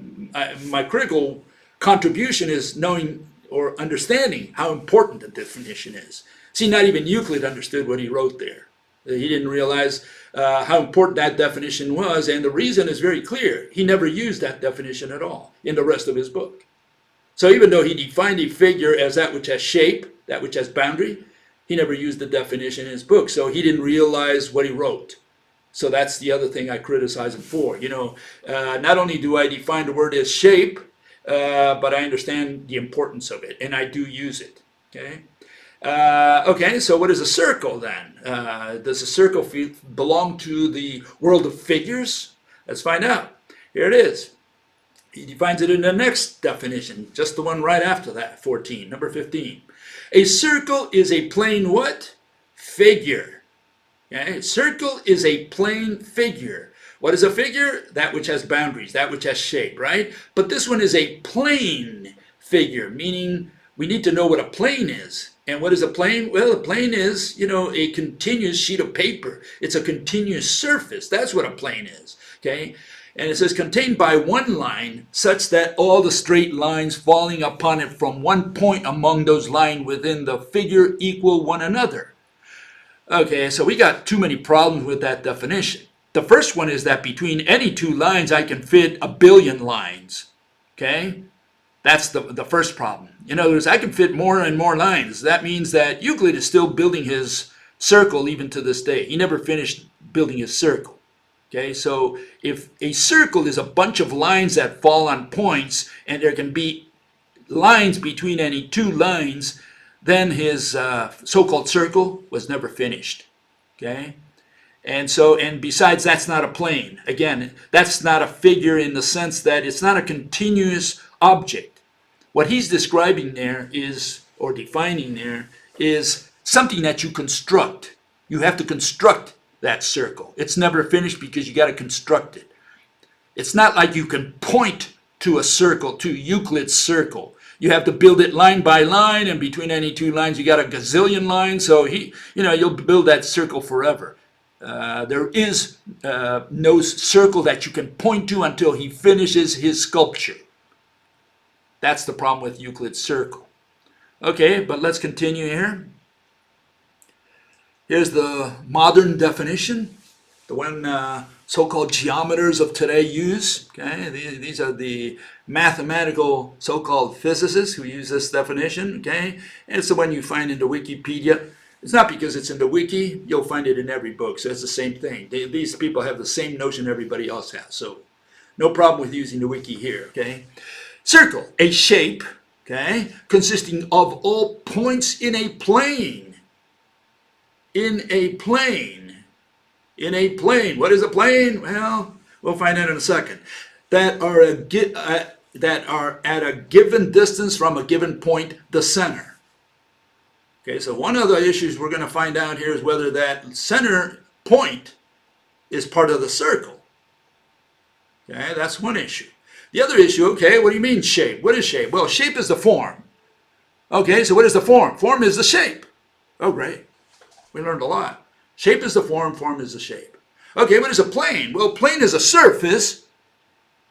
my critical contribution is knowing or understanding how important the definition is. See, not even Euclid understood what he wrote there. He didn't realize how important that definition was, and the reason is very clear. He never used that definition at all in the rest of his book. So even though he defined a figure as that which has shape, that which has boundary, he never used the definition in his book, so he didn't realize what he wrote. So that's the other thing I criticize him for. Not only do I define the word as shape, but I understand the importance of it, and I do use it. Okay? Okay, so what is a circle then? Does a circle belong to the world of figures? Let's find out. Here it is. He defines it in the next definition, just the one right after that, 14, number 15. A circle is a plane what? Figure. Okay? A circle is a plane figure. What is a figure? That which has boundaries, that which has shape, right? But this one is a plane figure, meaning we need to know what a plane is. And what is a plane? Well, a plane is, a continuous sheet of paper. It's a continuous surface. That's what a plane is, okay? And it says contained by one line such that all the straight lines falling upon it from one point among those lines within the figure equal one another. Okay, so we got too many problems with that definition. The first one is that between any two lines, I can fit 1 billion lines, okay? That's the first problem. In other words, I can fit more and more lines. That means that Euclid is still building his circle even to this day. He never finished building his circle. Okay, so if a circle is a bunch of lines that fall on points, and there can be lines between any two lines, then his so-called circle was never finished. Okay, And besides, that's not a plane. Again, that's not a figure in the sense that it's not a continuous object. What he's describing there is, or defining there, is something that you construct. You have to construct that circle. It's never finished because you got to construct it. It's not like you can point to a circle, to Euclid's circle. You have to build it line by line, and between any two lines you got a gazillion lines, so you'll build that circle forever. There is no circle that you can point to until he finishes his sculpture. That's the problem with Euclid's circle. Okay, but let's continue here. Here's the modern definition, the one so-called geometers of today use. Okay, these are the mathematical so-called physicists who use this definition. Okay, and it's the one you find in the Wikipedia. It's not because it's in the wiki, you'll find it in every book, so it's the same thing. These people have the same notion everybody else has, so no problem with using the wiki here, okay? Circle, a shape, okay, consisting of all points in a plane. In a plane. In a plane. What is a plane? Well, we'll find out in a second. That are at a given distance from a given point, the center. Okay, so one of the issues we're going to find out here is whether that center point is part of the circle. Okay, that's one issue. The other issue, okay, what do you mean shape? What is shape? Well, shape is the form. Okay, so what is the form? Form is the shape. Oh, great. We learned a lot. Shape is the form, form is the shape. Okay, what is a plane? Well, plane is a surface,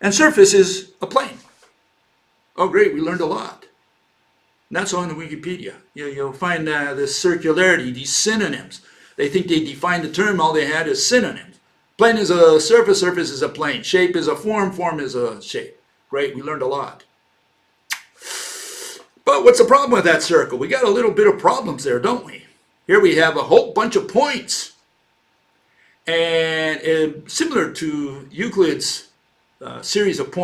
and surface is a plane. Oh, great, we learned a lot. And that's on the Wikipedia. You'll find this circularity, these synonyms. They think they defined the term, all they had is synonyms. Plane is a surface, surface is a plane. Shape is a form, form is a shape. Great, we learned a lot. But what's the problem with that circle? We got a little bit of problems there, don't we? Here we have a whole bunch of points. And similar to Euclid's series of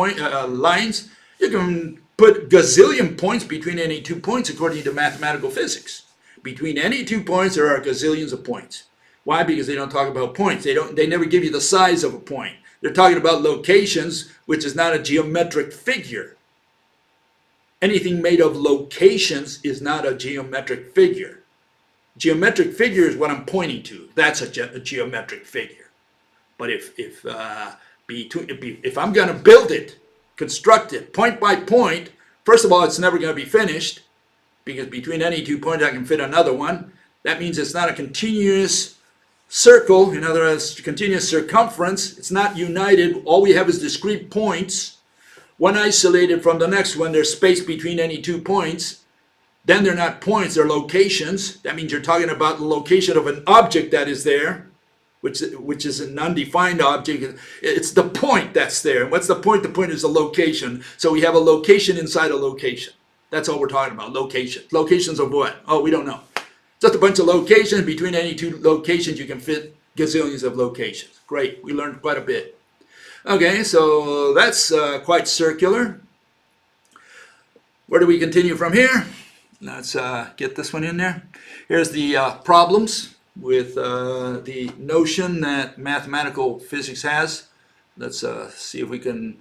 lines, you can put gazillion points between any 2 points according to mathematical physics. Between any 2 points, there are gazillions of points. Why? Because they don't talk about points. They never give you the size of a point. They're talking about locations, which is not a geometric figure. Anything made of locations is not a geometric figure. Geometric figure is what I'm pointing to. That's a geometric figure. But if I'm going to build it, construct it point by point, first of all, it's never going to be finished, because between any 2 points I can fit another one. That means it's not a continuous circle, in other words, continuous circumference. It's not united. All we have is discrete points, one isolated from the next one. There's space between any 2 points. Then they're not points, they're locations. That means you're talking about the location of an object that is there, which is an undefined object. It's the point that's there. And what's the point? The point is a location. So we have a location inside a location. That's all we're talking about, location. Locations of what? Oh, we don't know. Just a bunch of locations. Between any 2 locations, you can fit gazillions of locations. Great, we learned quite a bit. Okay, so that's quite circular. Where do we continue from here? Let's get this one in there. Here's the problems with the notion that mathematical physics has. Let's see if we can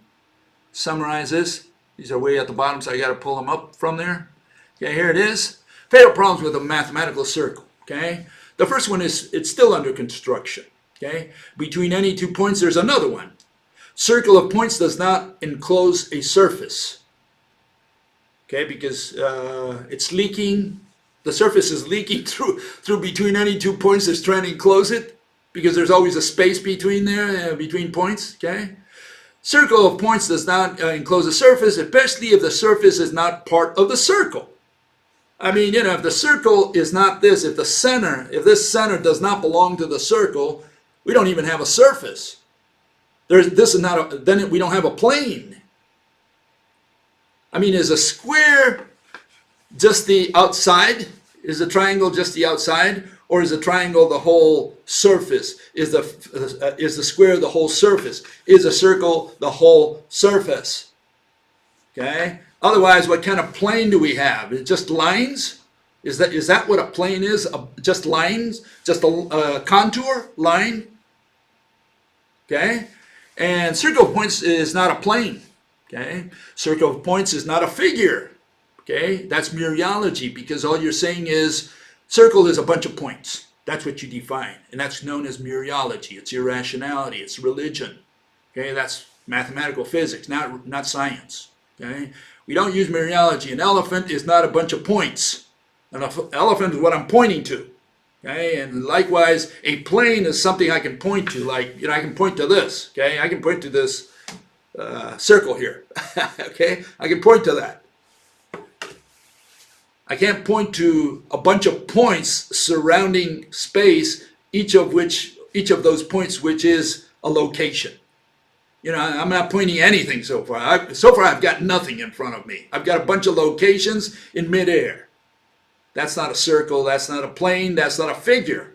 summarize this. These are way at the bottom, so I got to pull them up from there. Okay, here it is. Fatal problems with a mathematical circle. Okay, the first one is it's still under construction. Okay, between any 2 points, there's another one. Circle of points does not enclose a surface. Okay, because it's leaking. The surface is leaking through between any 2 points that's trying to enclose it, because there's always a space between there, between points. Okay, circle of points does not enclose a surface, especially if the surface is not part of the circle. I mean, if the circle is not this, if this center does not belong to the circle, we don't even have a surface. Then we don't have a plane. I mean, is a square just the outside? Is a triangle just the outside? Or is a triangle the whole surface? Is the square the whole surface? Is a circle the whole surface? Okay? Otherwise, what kind of plane do we have? Is it just lines? Is that what a plane is? Just lines? Just a contour line? Okay? And circle of points is not a plane. Okay? Circle of points is not a figure. Okay? That's mereology, because all you're saying is circle is a bunch of points. That's what you define. And that's known as mereology. It's irrationality. It's religion. Okay? That's mathematical physics, not science. Okay? We don't use mereology. An elephant is not a bunch of points. An elephant is what I'm pointing to. Okay? And likewise, a plane is something I can point to. Like, I can point to this. Okay? I can point to this circle here. Okay? I can point to that. I can't point to a bunch of points surrounding space, each of those points which is a location. I'm not pointing anything so far. So far I've got nothing in front of me. I've got a bunch of locations in midair. That's not a circle, that's not a plane, that's not a figure.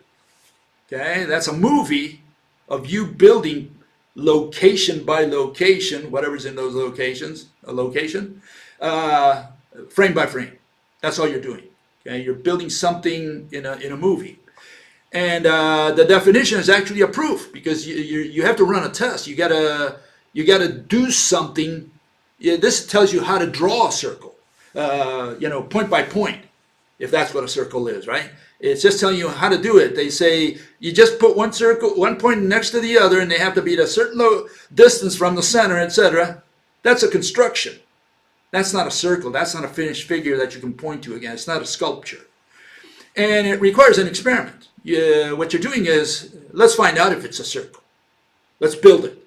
Okay? That's a movie of you building location by location, whatever's in those locations, a location, frame by frame. That's all you're doing. Okay? You're building something in a movie. And the definition is actually a proof, because you have to run a test. You gotta do something. This tells you how to draw a circle, point by point, if that's what a circle is, right? It's just telling you how to do it. They say you just put one point next to the other, and they have to be at a certain distance from the center, etc. That's a construction. That's not a circle. That's not a finished figure that you can point to again. It's not a sculpture. And it requires an experiment. What you're doing is, let's find out if it's a circle. Let's build it.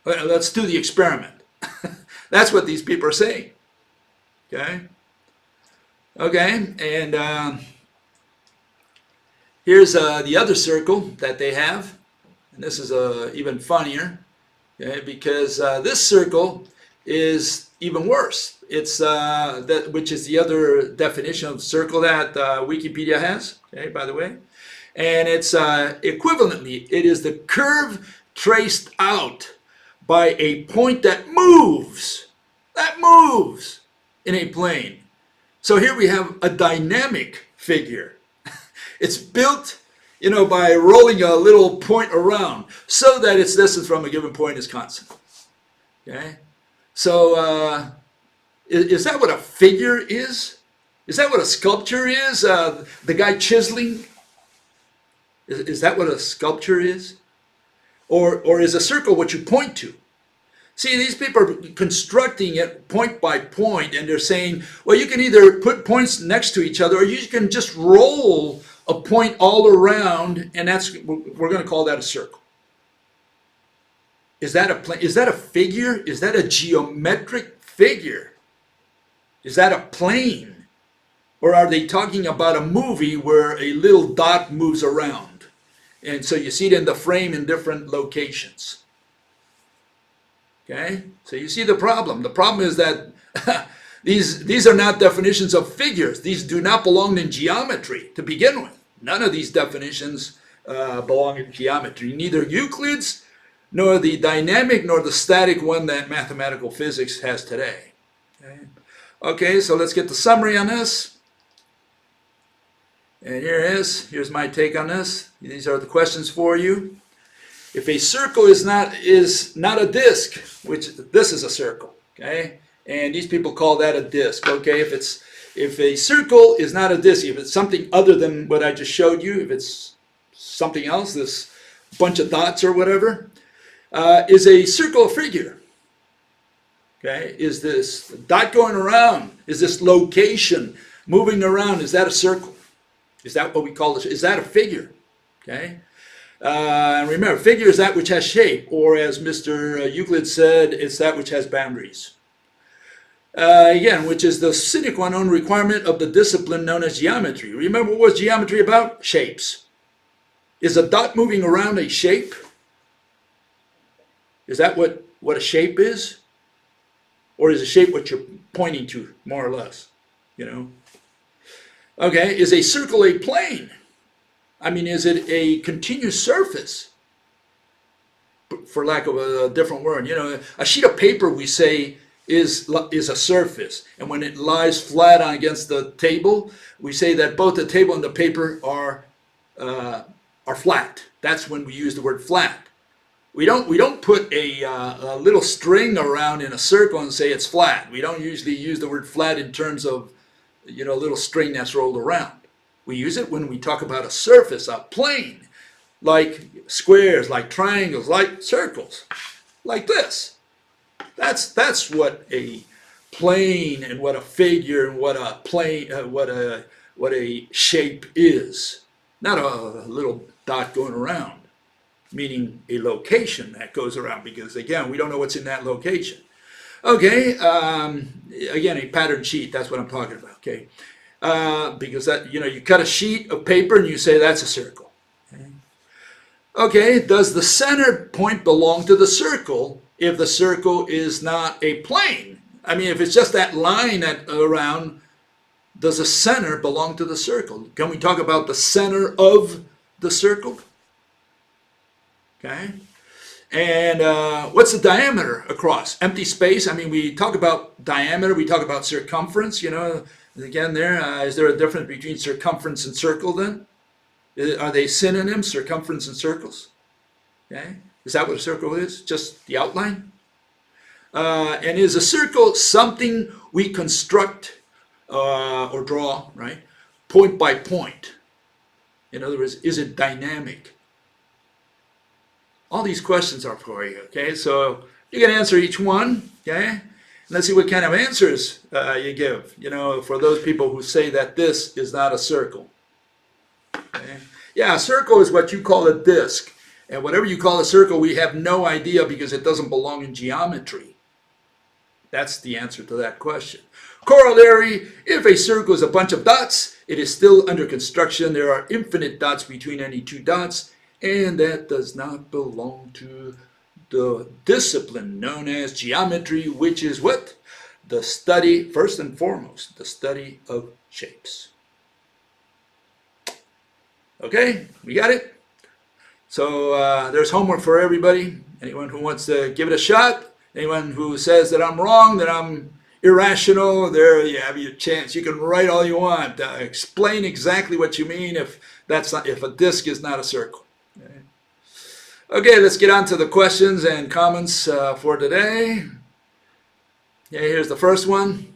Let's do the experiment. That's what these people are saying. Okay? Okay, and here's the other circle that they have. And this is even funnier, okay, because this circle is even worse. It's which is the other definition of circle that Wikipedia has, okay, by the way. And it's equivalently, it is the curve traced out by a point that moves in a plane. So here we have a dynamic figure. It's built, by rolling a little point around so that its distance from a given point is constant. Okay? So is that what a figure is? Is that what a sculpture is? The guy chiseling? Is that what a sculpture is? Or is a circle what you point to? See, these people are constructing it point by point, and they're saying, well, you can either put points next to each other, or you can just roll a point all around, and we're going to call that a circle. Is that a figure? Is that a geometric figure? Is that a plane? Or are they talking about a movie where a little dot moves around? And so you see it in the frame in different locations. Okay? So you see the problem. The problem is that these are not definitions of figures. These do not belong in geometry to begin with. None of these definitions belong in geometry. Neither Euclid's, nor the dynamic, nor the static one that mathematical physics has today. Okay, so let's get the summary on this. And here's my take on this. These are the questions for you. If a circle is not a disk, which this is a circle, okay, and these people call that a disk, okay. If a circle is not a disk, if it's something other than what I just showed you, if it's something else, this bunch of dots or whatever, is a circle a figure? Okay, is this dot going around? Is this location moving around? Is that a circle? Is that what we call this? Is that a figure? Okay. Remember, figure is that which has shape, or as Mr. Euclid said, it's that which has boundaries. Again, which is the sine qua non requirement of the discipline known as geometry. Remember, what was geometry about? Shapes. Is a dot moving around a shape? Is that what a shape is? Or is a shape what you're pointing to, more or less? Okay, is a circle a plane? I mean, is it a continuous surface? For lack of a different word, a sheet of paper, we say, is a surface, and when it lies flat against the table, we say that both the table and the paper are flat. That's when we use the word flat. We don't put a little string around in a circle and say it's flat. We don't usually use the word flat in terms of, a little string that's rolled around. We use it when we talk about a surface, a plane, like squares, like triangles, like circles, like this. That's what a plane and what a figure and what a plane, what a shape is. Not a little dot going around, meaning a location that goes around, because again, we don't know what's in that location. Okay, again, a pattern sheet, that's what I'm talking about, okay? Because that, you cut a sheet of paper and you say that's a circle. Okay, does the center point belong to the circle if the circle is not a plane? I mean, if it's just that line around, does the center belong to the circle? Can we talk about the center of the circle? Okay. And what's the diameter across? Empty space. I mean, we talk about diameter, we talk about circumference, Again, is there a difference between circumference and circle then? Are they synonyms, circumference and circles? Okay. Is that what a circle is? Just the outline? And is a circle something we construct or draw, right? Point by point. In other words, is it dynamic? All these questions are for you, okay? So you can answer each one, okay? And let's see what kind of answers you give, for those people who say that this is not a circle. Okay? Yeah, a circle is what you call a disc. And whatever you call a circle, we have no idea because it doesn't belong in geometry. That's the answer to that question. Corollary, if a circle is a bunch of dots, it is still under construction. There are infinite dots between any two dots, and that does not belong to the discipline known as geometry, which is what? The study, first and foremost, the study of shapes. Okay, we got it? So there's homework for everybody. Anyone who wants to give it a shot, anyone who says that I'm wrong, that I'm irrational, there you have your chance. You can write all you want. Explain exactly what you mean if a disc is not a circle. Okay, let's get on to the questions and comments for today. Yeah, here's the first one.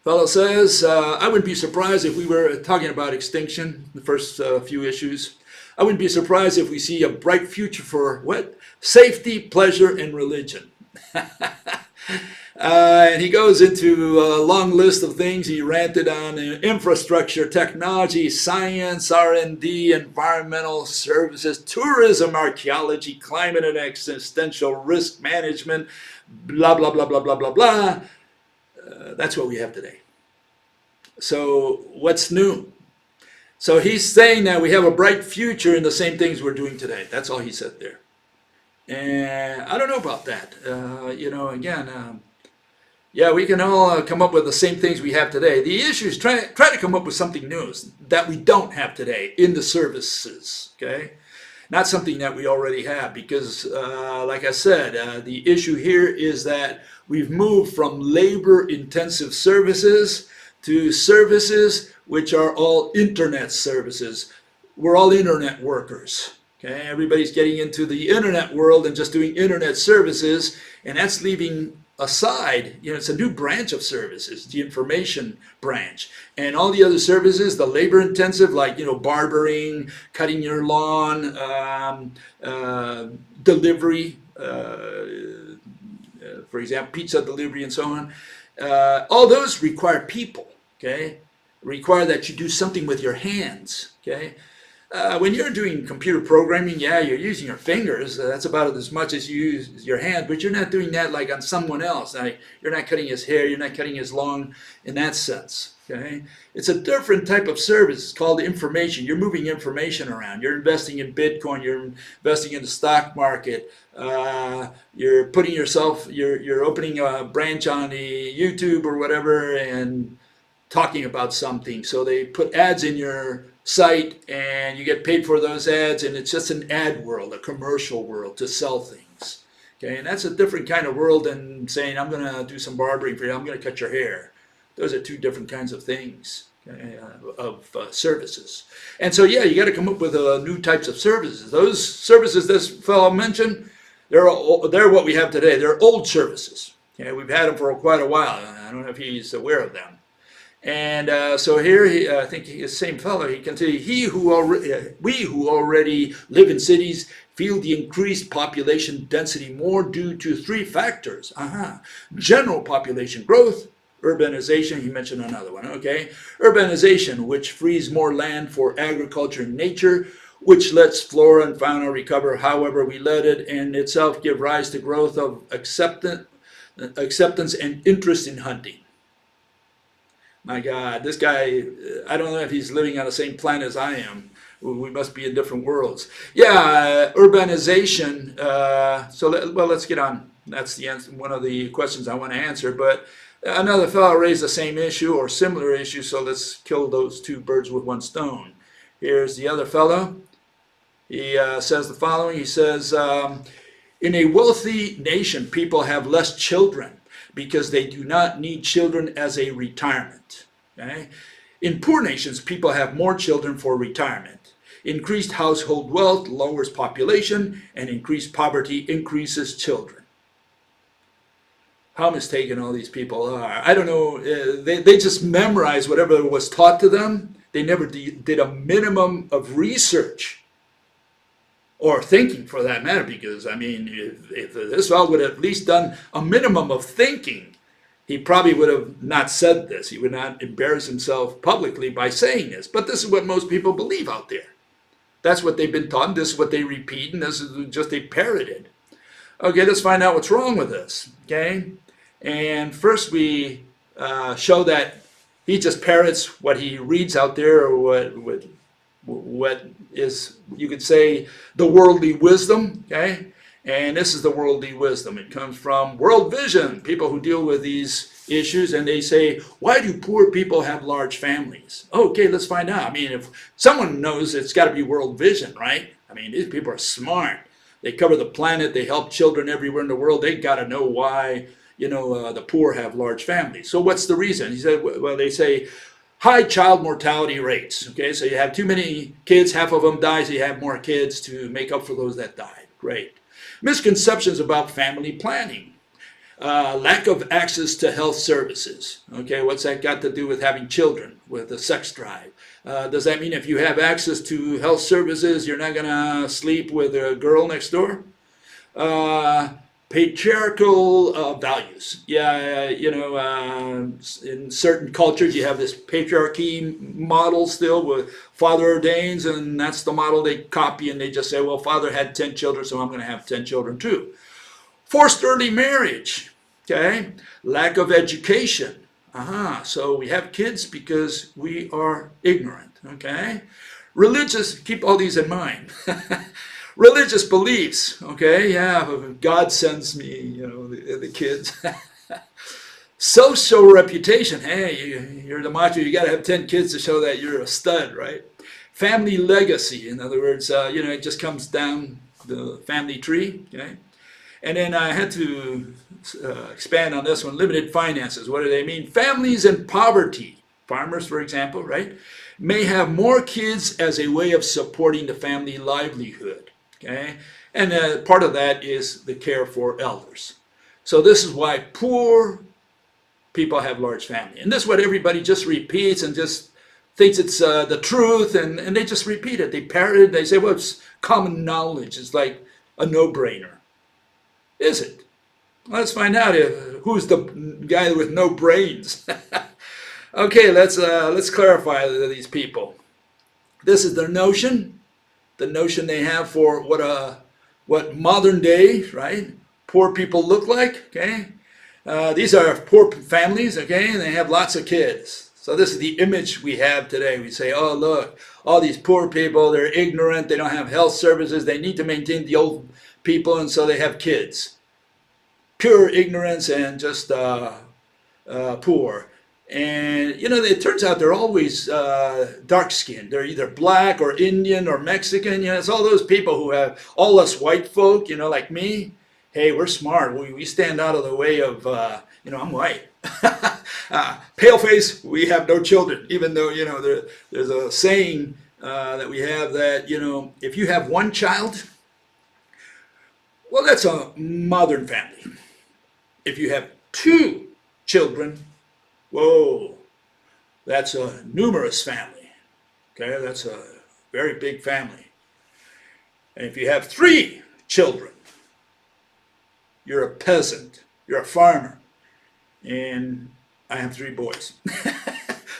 Fellow says, I wouldn't be surprised if we were talking about extinction, the first few issues. I wouldn't be surprised if we see a bright future for what? Safety, pleasure, and religion. And he goes into a long list of things. He ranted on infrastructure, technology, science, R&D, environmental services, tourism, archaeology, climate and existential risk management, blah, blah, blah, blah, blah, blah, blah. That's what we have today. So what's new? So he's saying that we have a bright future in the same things we're doing today. That's all he said there. And I don't know about that. Yeah, we can all come up with the same things we have today. The issue is try to come up with something new that we don't have today in the services, okay? Not something that we already have because, like I said, the issue here is that we've moved from labor-intensive services to services which are all internet services. We're all internet workers. Okay, everybody's getting into the internet world and just doing internet services, and that's leaving aside, it's a new branch of services, the information branch, and all the other services, the labor intensive, like, barbering, cutting your lawn, delivery, for example, pizza delivery and so on. All those require people, okay? Require that you do something with your hands, okay? When you're doing computer programming, yeah, you're using your fingers. That's about as much as you use your hand, but you're not doing that like on someone else. You're not cutting his hair. You're not cutting his lawn in that sense. Okay, it's a different type of service. It's called information. You're moving information around. You're investing in Bitcoin. You're investing in the stock market. You're putting yourself. You're opening a branch on the YouTube or whatever and talking about something. So they put ads in your site and you get paid for those ads, and it's just an ad world, a commercial world to sell things. Okay, and that's a different kind of world than saying I'm going to do some barbering for you, I'm going to cut your hair. Those are two different kinds of things. of services. And so, yeah, you got to come up with new types of services. Those services this fellow mentioned, they're what we have today. They're old services. Okay, we've had them for quite a while. I don't know if he's aware of them. And so here, I think the same fellow, he can say, we who already live in cities feel the increased population density more due to three factors. General population growth, urbanization, he mentioned another one, okay? Urbanization, which frees more land for agriculture and nature, which lets flora and fauna recover. However, we let it in itself give rise to growth of acceptance and interest in hunting. My God, this guy, I don't know if he's living on the same planet as I am. We must be in different worlds. Yeah, urbanization. Let's get on. That's the answer, one of the questions I want to answer. But another fellow raised the same issue or similar issue, so let's kill those two birds with one stone. Here's the other fellow. He says the following. He says, in a wealthy nation, people have less children because they do not need children as a retirement. Okay? In poor nations, people have more children for retirement. Increased household wealth lowers population, and increased poverty increases children. How mistaken all these people are. I don't know, they just memorize whatever was taught to them. They never did a minimum of research. Or thinking, for that matter, because, I mean, if this fellow would have at least done a minimum of thinking, he probably would have not said this. He would not embarrass himself publicly by saying this. But this is what most people believe out there. That's what they've been taught, and this is what they repeat, and this is just they parroted. Okay, let's find out what's wrong with this, okay? And first we show that he just parrots what he reads out there, or what is, you could say, the worldly wisdom, okay? And this is the worldly wisdom. It comes from World Vision, people who deal with these issues, and they say, why do poor people have large families? Okay, let's find out. I mean, if someone knows, it's got to be World Vision, right? I mean, these people are smart. They cover the planet. They help children everywhere in the world. They got to know why, the poor have large families. So what's the reason? He said, well, they say, high child mortality rates. Okay, so you have too many kids, half of them die, so you have more kids to make up for those that died. Great. Misconceptions about family planning. Lack of access to health services. Okay, what's that got to do with having children, with the sex drive? Does that mean if you have access to health services, you're not going to sleep with a girl next door? Patriarchal values. Yeah, in certain cultures you have this patriarchy model still with father ordains, and that's the model they copy, and they just say, well, father had 10 children, so I'm going to have 10 children too. Forced early marriage, okay? Lack of education. So we have kids because we are ignorant, okay? Religious, keep all these in mind. Religious beliefs, okay, yeah, God sends me, the kids. Social reputation, hey, you're the macho, you got to have 10 kids to show that you're a stud, right? Family legacy, in other words, it just comes down the family tree, okay? And then I had to expand on this one, limited finances. What do they mean? Families in poverty, farmers, for example, right, may have more kids as a way of supporting the family livelihood. Okay, and part of that is the care for elders. So this is why poor people have large family. And this is what everybody just repeats and just thinks it's the truth, and they just repeat it. They parrot it. They say, well, it's common knowledge. It's like a no-brainer. Is it? Let's find out who's the guy with no brains. Okay, let's clarify these people. This is their notion. The notion they have for what modern day, right, poor people look like, okay? These are poor families, okay, and they have lots of kids. So this is the image we have today. We say, oh, look, all these poor people, they're ignorant, they don't have health services, they need to maintain the old people, and so they have kids. Pure ignorance and just poor. And, it turns out they're always dark-skinned. They're either black or Indian or Mexican. It's all those people who have, all us white folk, like me. Hey, we're smart. We stand out of the way of I'm white. Paleface, we have no children, even though, there's a saying that we have that, if you have one child, well, that's a modern family. If you have two children, whoa, that's a numerous family. Okay, that's a very big family. And if you have three children, you're a peasant, you're a farmer. And I have three boys.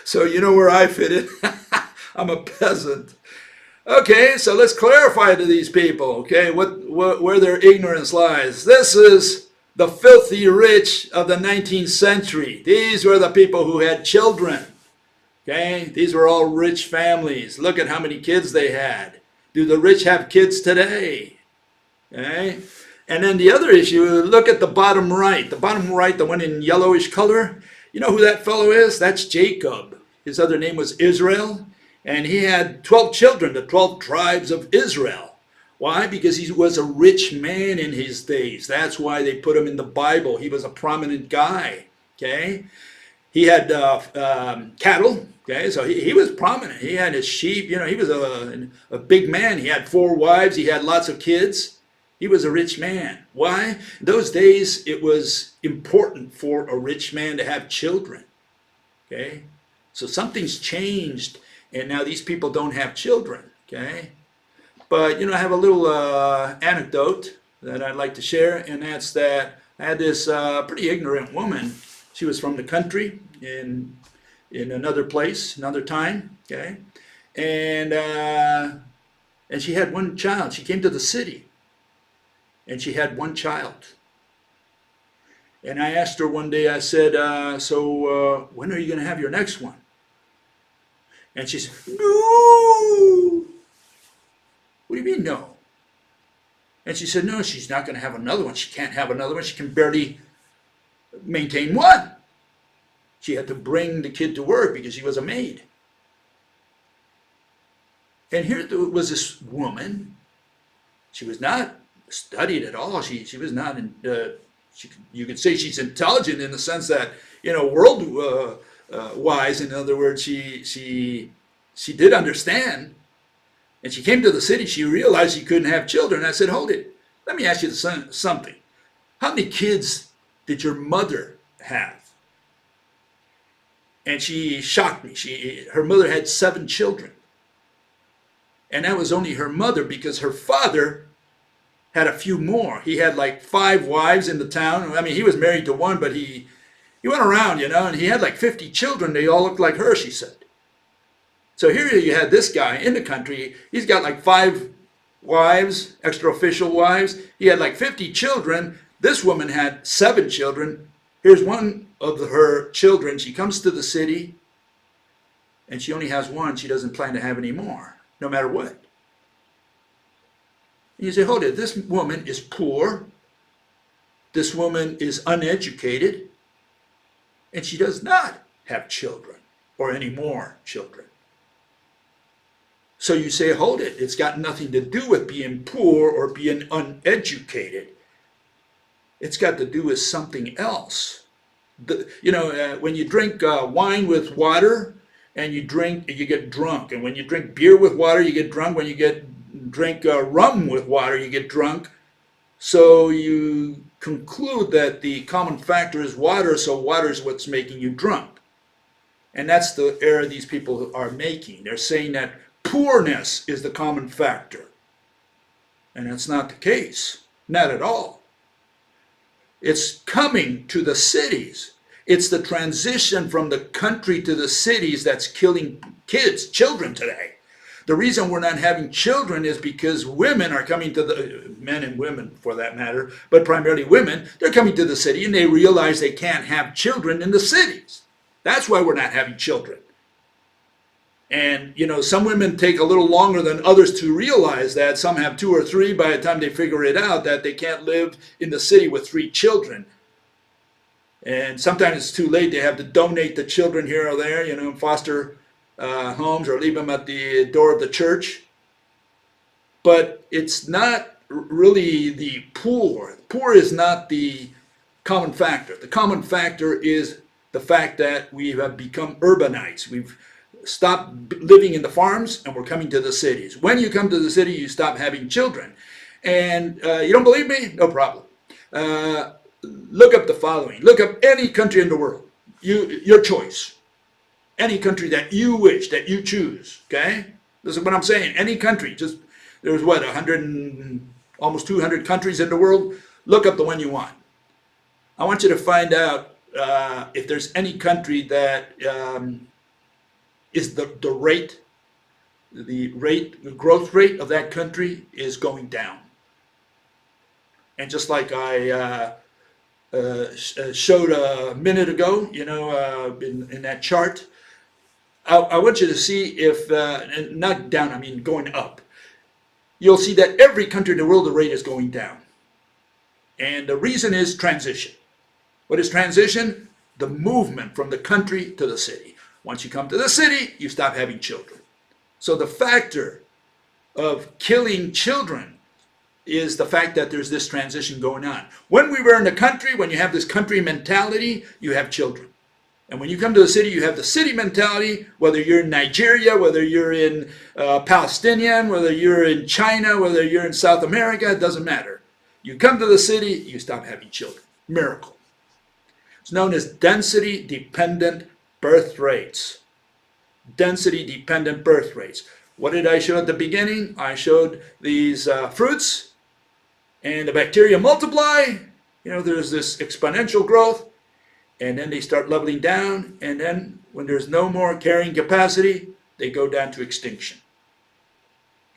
So you know where I fit in. I'm a peasant. Okay, so let's clarify to these people, okay, where their ignorance lies. This is the filthy rich of the 19th century. These were the people who had children. Okay, these were all rich families. Look at how many kids they had. Do the rich have kids today? Okay, and then the other issue, look at the bottom right. The bottom right, the one in yellowish color. You know who that fellow is? That's Jacob. His other name was Israel. And he had 12 children, the 12 tribes of Israel. Why? Because he was a rich man in his days. That's why they put him in the Bible. He was a prominent guy. Okay, he had cattle. Okay, so he was prominent. He had his sheep. He was a big man. He had 4 wives. He had lots of kids. He was a rich man. Why? In those days, it was important for a rich man to have children. Okay, so something's changed. And now these people don't have children, okay? But, I have a little anecdote that I'd like to share, and that's that I had this pretty ignorant woman. She was from the country in another place, another time, okay? And she had one child. She came to the city, and she had one child. And I asked her one day, I said, so when are you going to have your next one? And she said, no. What do you mean, no? And she said, no, she's not going to have another one. She can't have another one. She can barely maintain one. She had to bring the kid to work because she was a maid. And here was this woman. She was not studied at all. She was not, you could say she's intelligent in the sense that, world wise, in other words, she did understand, and she came to the city. She realized she couldn't have children. I said, hold it, let me ask you something. How many kids did your mother have? And she shocked me. Her mother had 7 children, and that was only her mother, because her father had a few more. He had like 5 wives in the town. I mean, he was married to one, but he went around, and he had like 50 children. They all looked like her, she said. So here you had this guy in the country. He's got like 5 wives, extra-official wives. He had like 50 children. This woman had 7 children. Here's one of her children. She comes to the city, and she only has one. She doesn't plan to have any more, no matter what. And you say, hold it, this woman is poor. This woman is uneducated. And she does not have children or any more children. So you say, hold it, it's got nothing to do with being poor or being uneducated. It's got to do with something else. When you drink wine with water and you get drunk. And when you drink beer with water, you get drunk. When you drink rum with water, you get drunk. So you conclude that the common factor is water, so water is what's making you drunk. And that's the error these people are making. They're saying that poorness is the common factor. And that's not the case. Not at all. It's coming to the cities. It's the transition from the country to the cities that's killing children today. The reason we're not having children is because women are coming to the, men and women for that matter, but primarily women, they're coming to the city and they realize they can't have children in the cities. That's why we're not having children. And, some women take a little longer than others to realize that. Some have 2 or 3 by the time they figure it out, that they can't live in the city with 3 children. And sometimes it's too late. They have to donate the children here or there, foster homes, or leave them at the door of the church. But it's not really the poor. Poor is not the common factor. The common factor is the fact that we have become urbanites. We've stopped living in the farms and we're coming to the cities. When you come to the city, you stop having children. And you don't believe me? No problem. Look up the following. Look up any country in the world. Your choice. Any country that you wish, that you choose. Okay? This is what I'm saying. Any country. Just there's what, 100 and almost 200 countries in the world. Look up the one you want. I want you to find out if there's any country that is the growth rate of that country is going down. And just like I showed a minute ago, you know, in that chart, I want you to see if, not down, I mean going up. You'll see that every country in the world, the rate is going down. And the reason is transition. What is transition? The movement from the country to the city. Once you come to the city, you stop having children. So the factor of killing children is the fact that there's this transition going on. When we were in the country, when you have this country mentality, you have children. And when you come to the city, you have the city mentality, whether you're in Nigeria, whether you're in Palestinian, whether you're in China, whether you're in South America, it doesn't matter. You come to the city, you stop having children. Miracle. It's known as density-dependent birth rates. Density-dependent birth rates. What did I show at the beginning? I showed these fruits, and the bacteria multiply. You know, there's this exponential growth, and then they start leveling down, and then when there's no more carrying capacity, they go down to extinction.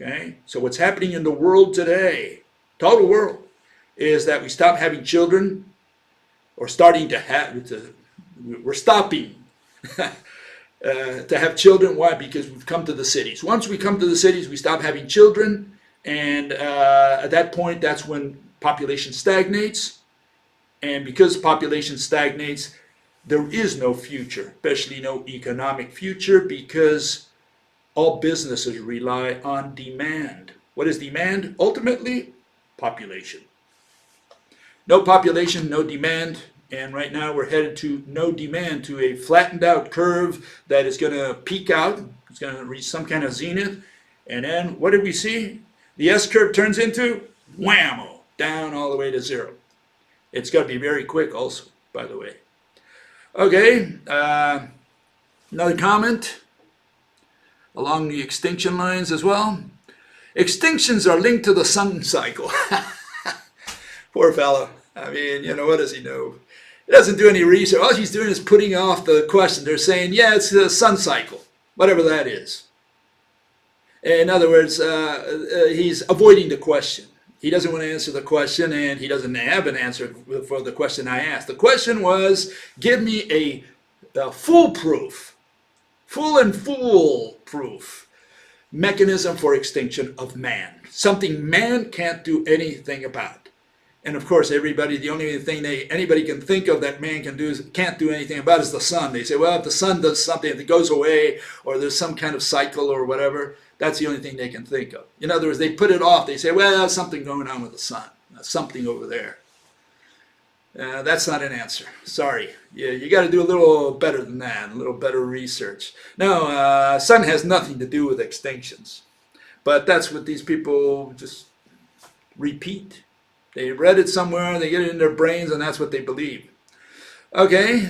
Okay? So what's happening in the world today, total world, is that we stop having children, or starting to have, we're stopping to have children. Why? Because we've come to the cities. Once we come to the cities, we stop having children, and at that point, that's when population stagnates. And because population stagnates, there is no future, especially no economic future, because all businesses rely on demand. What is demand? Ultimately, population. No population, no demand, and right now we're headed to no demand, to a flattened out curve that is going to peak out. It's going to reach some kind of zenith, and then what did we see? The S-curve turns into whammo, down all the way to zero. It's got to be very quick also, by the way. Okay, another comment along the extinction lines as well. Extinctions are linked to the sun cycle. Poor fellow. I mean, you know, what does he know? He doesn't do any research. All he's doing is putting off the question. They're saying, yeah, it's the sun cycle, whatever that is. In other words, he's avoiding the question. He doesn't want to answer the question, and he doesn't have an answer for the question I asked. The question was, give me a foolproof, full and foolproof mechanism for extinction of man. Something man can't do anything about. And of course, everybody, the only thing anybody can think of that man can't do anything about is the sun. They say, well, if the sun does something, if it goes away, or there's some kind of cycle or whatever, that's the only thing they can think of. In other words, they put it off. They say, well, there's something going on with the sun. There's something over there. That's not an answer. Sorry. You got to do a little better than that, a little better research. No, sun has nothing to do with extinctions. But that's what these people just repeat. They read it somewhere, they get it in their brains, and that's what they believe. Okay,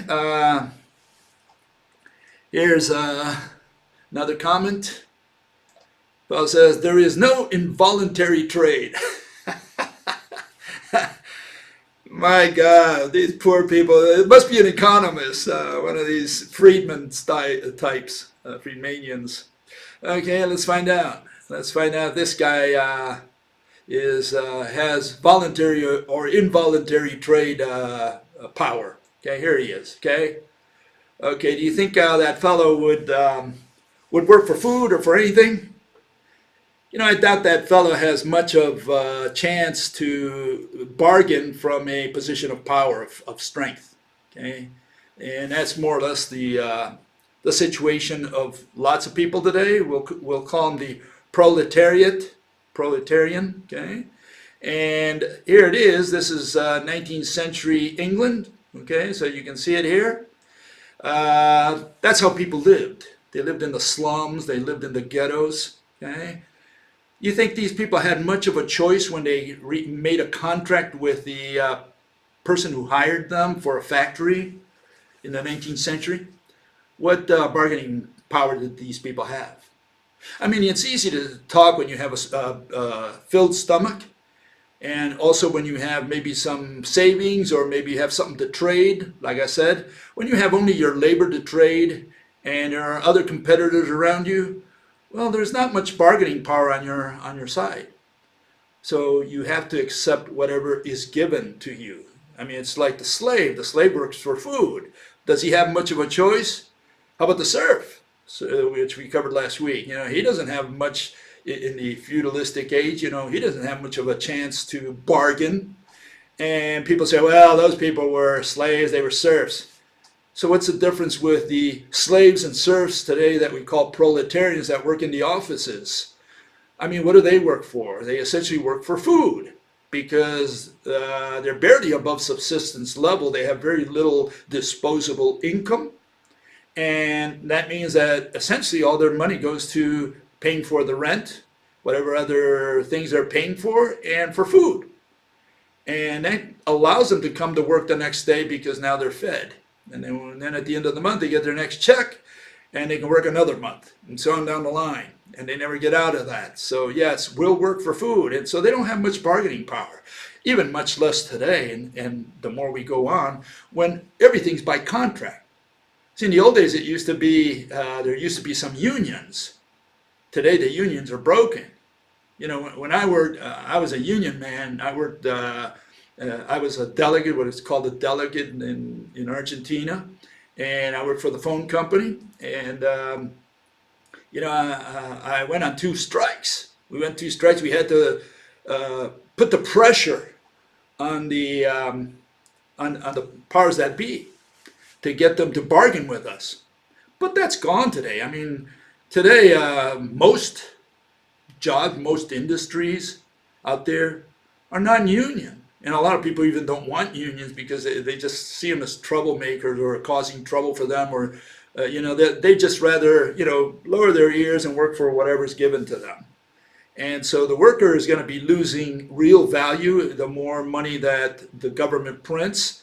here's another comment. Paul says, there is no involuntary trade. My God, these poor people. It must be an economist, one of these Friedman types, Friedmanians. Okay, let's find out. Let's find out if this guy has voluntary or involuntary trade power. Okay, here he is. Okay, do you think that fellow would work for food or for anything? You know, I doubt that fellow has much of a chance to bargain from a position of power, of strength. Okay, and that's more or less the situation of lots of people today. We'll call them the proletarian, okay? And here it is. This is 19th century England. Okay, so you can see it here. That's how people lived. They lived in the slums. They lived in the ghettos. Okay. You think these people had much of a choice when they made a contract with the person who hired them for a factory in the 19th century? What bargaining power did these people have? I mean, it's easy to talk when you have a filled stomach, and also when you have maybe some savings, or maybe you have something to trade. Like I said, when you have only your labor to trade and there are other competitors around you, well, there's not much bargaining power on your side. So you have to accept whatever is given to you. I mean, it's like the slave. The slave works for food. Does he have much of a choice? How about the serf, which we covered last week? He doesn't have much in the feudalistic age. He doesn't have much of a chance to bargain. And people say, well, those people were slaves, they were serfs. So what's the difference with the slaves and serfs today that we call proletarians that work in the offices? I mean, what do they work for? They essentially work for food, because they're barely above subsistence level. They have very little disposable income. And that means that essentially all their money goes to paying for the rent, whatever other things they're paying for, and for food. And that allows them to come to work the next day because now they're fed. And then at the end of the month, they get their next check, and they can work another month, and so on down the line. And they never get out of that. So yes, we'll work for food. And so they don't have much bargaining power, even much less today. And the more we go on, when everything's by contract. See, in the old days, it used to be, there used to be some unions. Today, the unions are broken. When I worked, I was a union man. I worked, I was a delegate, what is called a delegate in Argentina. And I worked for the phone company. And, I went on 2 strikes. We went 2 strikes. We had to put the pressure on the on the powers that be to get them to bargain with us. But that's gone today. I mean, today most jobs, most industries out there are non-union. And a lot of people even don't want unions because they just see them as troublemakers or causing trouble for them, or they just rather lower their ears and work for whatever's given to them. And so the worker is going to be losing real value the more money that the government prints,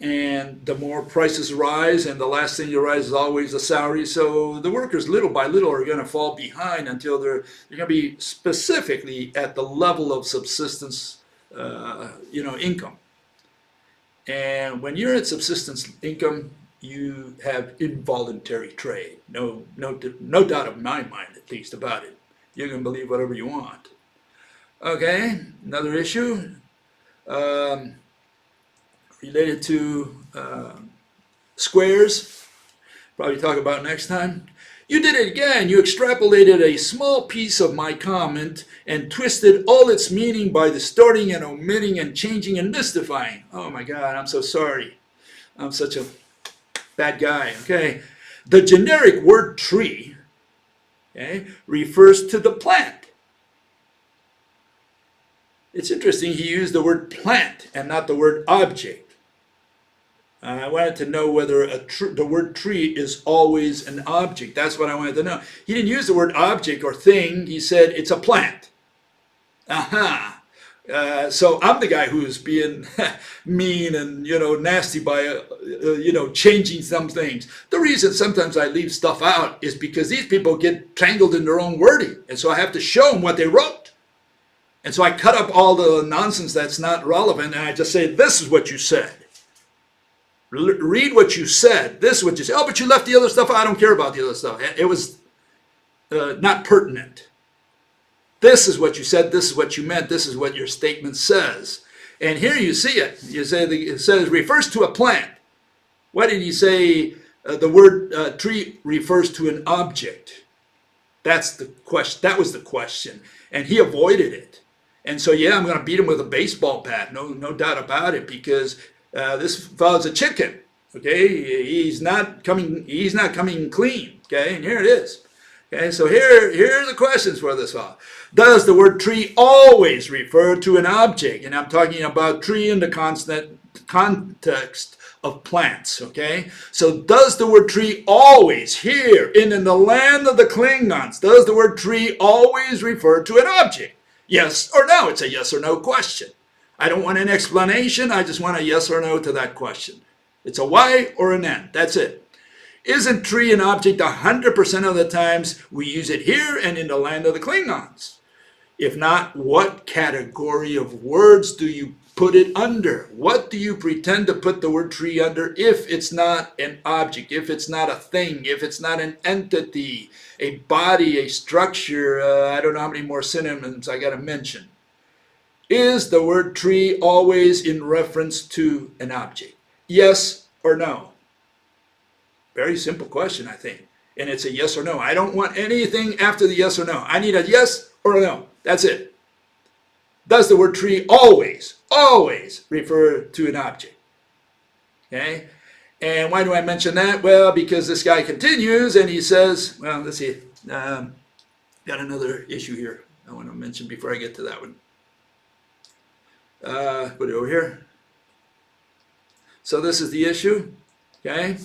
and the more prices rise, and the last thing to rise is always the salary. So the workers, little by little, are going to fall behind until they're going to be specifically at the level of subsistence income. And when you're at subsistence income, you have involuntary trade. No doubt in my mind, at least, about it. You can believe whatever you want. Okay, another issue related to squares. Probably talk about next time. You did it again. You extrapolated a small piece of my comment and twisted all its meaning by distorting and omitting and changing and mystifying. Oh my God, I'm so sorry. I'm such a bad guy. Okay. The generic word tree, okay, refers to the plant. It's interesting he used the word plant and not the word object. I wanted to know whether the word tree is always an object. That's what I wanted to know. He didn't use the word object or thing. He said it's a plant. Aha. So I'm the guy who's being mean and nasty by changing some things. The reason sometimes I leave stuff out is because these people get tangled in their own wording, and so I have to show them what they wrote. And so I cut up all the nonsense that's not relevant, and I just say, this is what you said. Read what you said. This is what you said. Oh, but you left the other stuff. I don't care about the other stuff. It was not pertinent. This is what you said. This is what you meant. This is what your statement says. And here you see it. You say it says refers to a plant. Why did he say the word tree refers to an object? That's the question. That was the question, and he avoided it. And so I'm going to beat him with a baseball bat. No doubt about it, because this fellow's a chicken. Okay, he's not coming clean. Okay, and here it is. Okay, so here are the questions for this all. Does the word tree always refer to an object? And I'm talking about tree in the constant context of plants, okay? So does the word tree always, here in the land of the Klingons, does the word tree always refer to an object? Yes or no? It's a yes or no question. I don't want an explanation. I just want a yes or no to that question. It's a Y or an N. That's it. Isn't tree an object 100% of the times we use it here and in the land of the Klingons? If not, what category of words do you put it under? What do you pretend to put the word tree under if it's not an object, if it's not a thing, if it's not an entity, a body, a structure? I don't know how many more synonyms I got to mention. Is the word tree always in reference to an object? Yes or no? Very simple question, I think. And it's a yes or no. I don't want anything after the yes or no. I need a yes or a no. That's it. Does the word tree always refer to an object? Okay? And why do I mention that? Well, because this guy continues and he says, well, let's see. Got another issue here I want to mention before I get to that one. Put it over here. So this is the issue. Okay?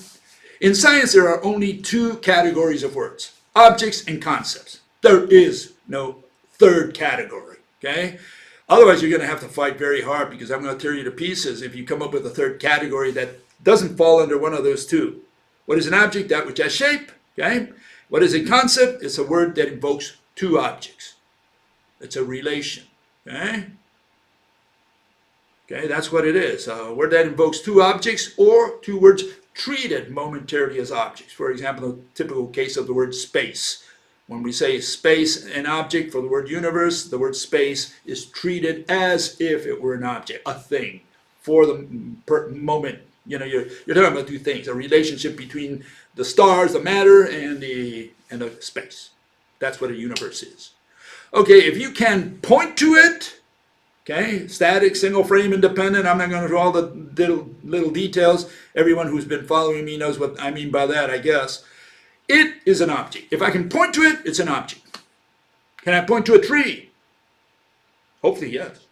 In science, there are only two categories of words, objects and concepts. There is no third category, okay? Otherwise, you're going to have to fight very hard because I'm going to tear you to pieces if you come up with a third category that doesn't fall under one of those two. What is an object? That which has shape, okay? What is a concept? It's a word that invokes two objects. It's a relation, okay? Okay, that's what it is. A word that invokes two objects or two words treated momentarily as objects. For example, the typical case of the word space. When we say space, an object, for the word universe, the word space is treated as if it were an object, a thing, for the moment. You know, you're talking about two things, a relationship between the stars, the matter, and the space. That's what a universe is. Okay, if you can point to it, okay, static, single frame, independent. I'm not going to do all the little details. Everyone who's been following me knows what I mean by that, I guess. It is an object. If I can point to it, it's an object. Can I point to a tree? Hopefully, yes.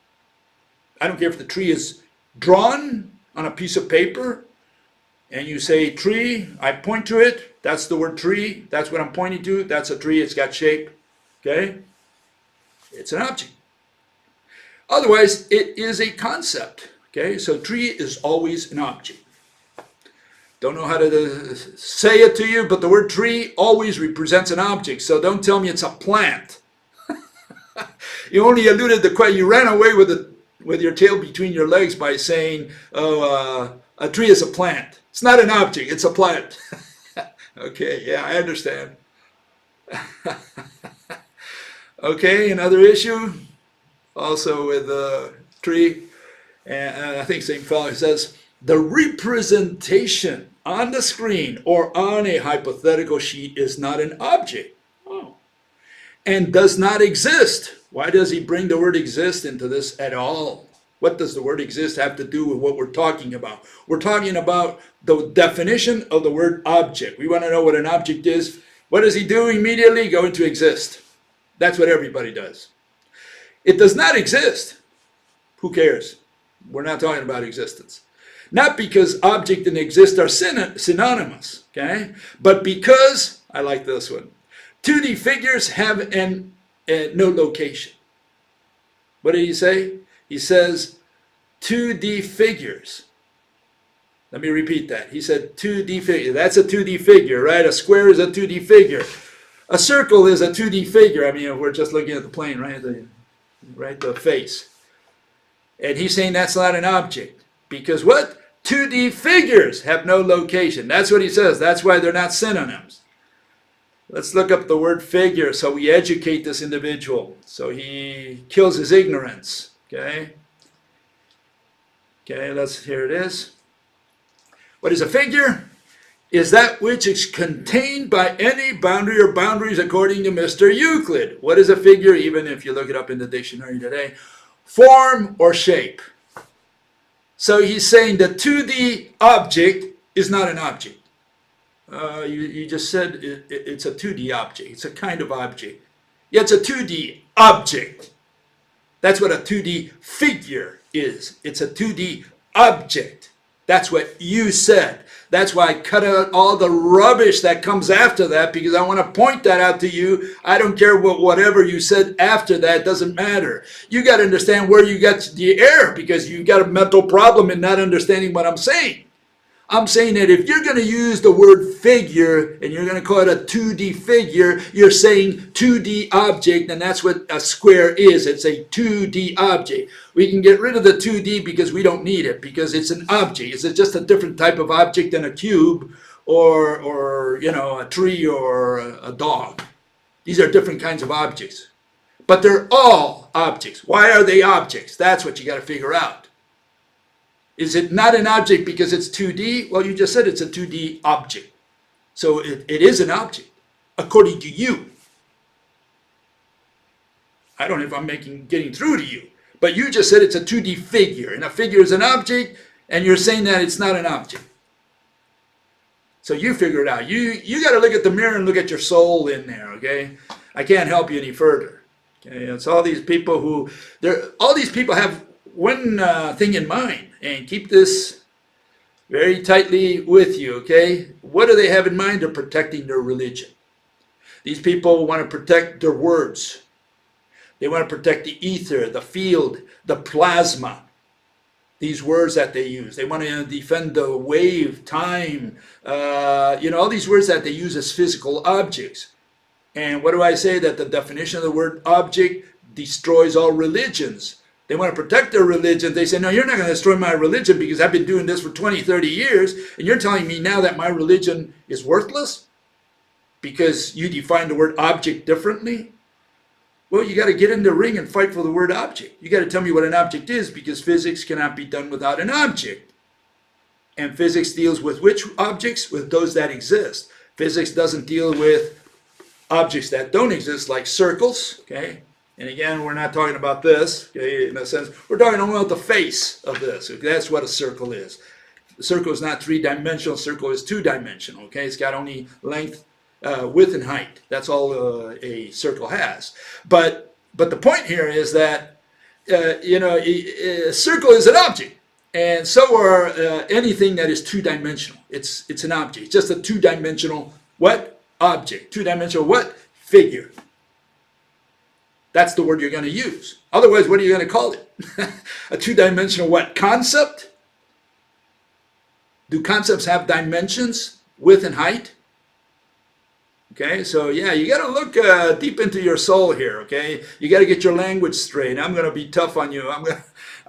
I don't care if the tree is drawn on a piece of paper and you say tree, I point to it. That's the word tree. That's what I'm pointing to. That's a tree. It's got shape. Okay? It's an object. Otherwise, it is a concept. Okay, so tree is always an object. Don't know how to say it to you, but the word tree always represents an object. So don't tell me it's a plant. You only alluded to you ran away with your tail between your legs by saying, "Oh, a tree is a plant." It's not an object; it's a plant. Okay, yeah, I understand. Okay, another issue. Also with the tree, and I think same fellow says, the representation on the screen or on a hypothetical sheet is not an object. Oh. And does not exist. Why does he bring the word exist into this at all? What does the word exist have to do with what we're talking about? We're talking about the definition of the word object. We want to know what an object is. What does he do immediately? Go into exist. That's what everybody does. It does not exist. Who cares? We're not talking about existence. Not because object and exist are synonymous, okay? But because, I like this one, 2D figures have no location. What did he say? He says 2D figures. Let me repeat that. He said 2D figure. That's a 2D figure, right? A square is a 2D figure. A circle is a 2D figure. I mean, if we're just looking at the plane, right? The face. And he's saying that's not an object. Because what? 2D figures have no location. That's what he says. That's why they're not synonyms. Let's look up the word figure so we educate this individual. So he kills his ignorance. Okay? Okay, here it is. What is a figure? Is that which is contained by any boundary or boundaries according to Mr. Euclid. What is a figure? Even if you look it up in the dictionary today. Form or shape. So he's saying the 2D object is not an object. You just said it's a 2D object. It's a kind of object. Yeah, it's a 2D object. That's what a 2D figure is. It's a 2D object. That's what you said. That's why I cut out all the rubbish that comes after that, because I want to point that out to you. I don't care whatever you said after that, doesn't matter. You got to understand where you got the error, because you got a mental problem in not understanding what I'm saying. I'm saying that if you're going to use the word figure and you're going to call it a 2D figure, you're saying 2D object, and that's what a square is. It's a 2D object. We can get rid of the 2D because we don't need it, because it's an object. It's just a different type of object than a cube or you know, a tree or a dog. These are different kinds of objects. But they're all objects. Why are they objects? That's what you got to figure out. Is it not an object because it's 2D? Well, you just said it's a 2D object. So it is an object, according to you. I don't know if I'm getting through to you. But you just said it's a 2D figure. And a figure is an object, and you're saying that it's not an object. So you figure it out. You got to look at the mirror and look at your soul in there, okay? I can't help you any further. Okay? It's all these people all these people have one thing in mind, and keep this very tightly with you, okay? What do they have in mind? They're protecting their religion. These people want to protect their words. They want to protect the ether, the field, the plasma, these words that they use. They want to defend the wave, time, all these words that they use as physical objects. And what do I say? That the definition of the word object destroys all religions. They want to protect their religion. They say, no, you're not going to destroy my religion because I've been doing this for 20, 30 years, and you're telling me now that my religion is worthless because you define the word object differently? Well, you got to get in the ring and fight for the word object. You got to tell me what an object is, because physics cannot be done without an object. And physics deals with which objects? With those that exist. Physics doesn't deal with objects that don't exist, like circles, okay? And again, we're not talking about this, okay, in a sense. We're talking about the face of this. Okay? That's what a circle is. The circle is not three-dimensional. Circle is two-dimensional, okay? It's got only length, width, and height. That's all a circle has. But the point here is that, a circle is an object. And so are anything that is two-dimensional. It's an object. It's just a two-dimensional what? Object. Two-dimensional what? Figure. That's the word you're going to use. Otherwise, what are you going to call it? A two-dimensional what? Concept? Do concepts have dimensions, width and height? Okay, so yeah, you got to look deep into your soul here, okay? You got to get your language straight. I'm going to be tough on you. I'm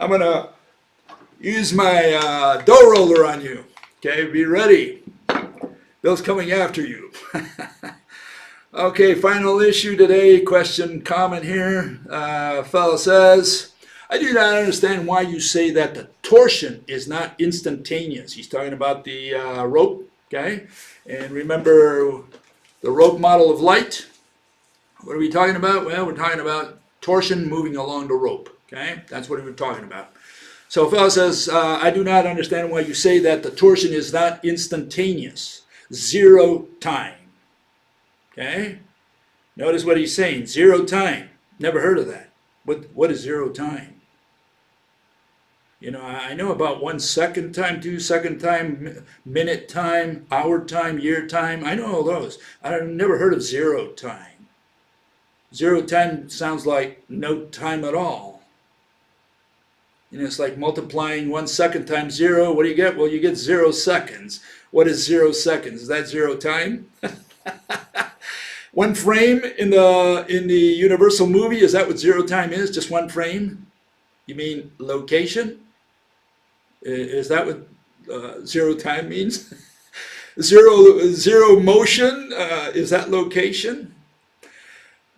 going to use my dough roller on you. Okay, be ready. Bill's coming after you. Okay, final issue today, question, comment here. Fellow says, I do not understand why you say that the torsion is not instantaneous. He's talking about the rope, okay? And remember the rope model of light? What are we talking about? Well, we're talking about torsion moving along the rope, okay? That's what we're talking about. So fellow says, I do not understand why you say that the torsion is not instantaneous, zero time. Okay? Notice what he's saying. Zero time. Never heard of that. What is zero time? You know, I know about 1 second time, 2 second time, minute time, hour time, year time. I know all those. I've never heard of zero time. Zero time sounds like no time at all. And it's like multiplying 1 second times zero. What do you get? Well, you get 0 seconds. What is 0 seconds? Is that zero time? One frame in the Universal movie, is that what zero time is? Just one frame? You mean location? Is that what zero time means? Zero motion, is that location?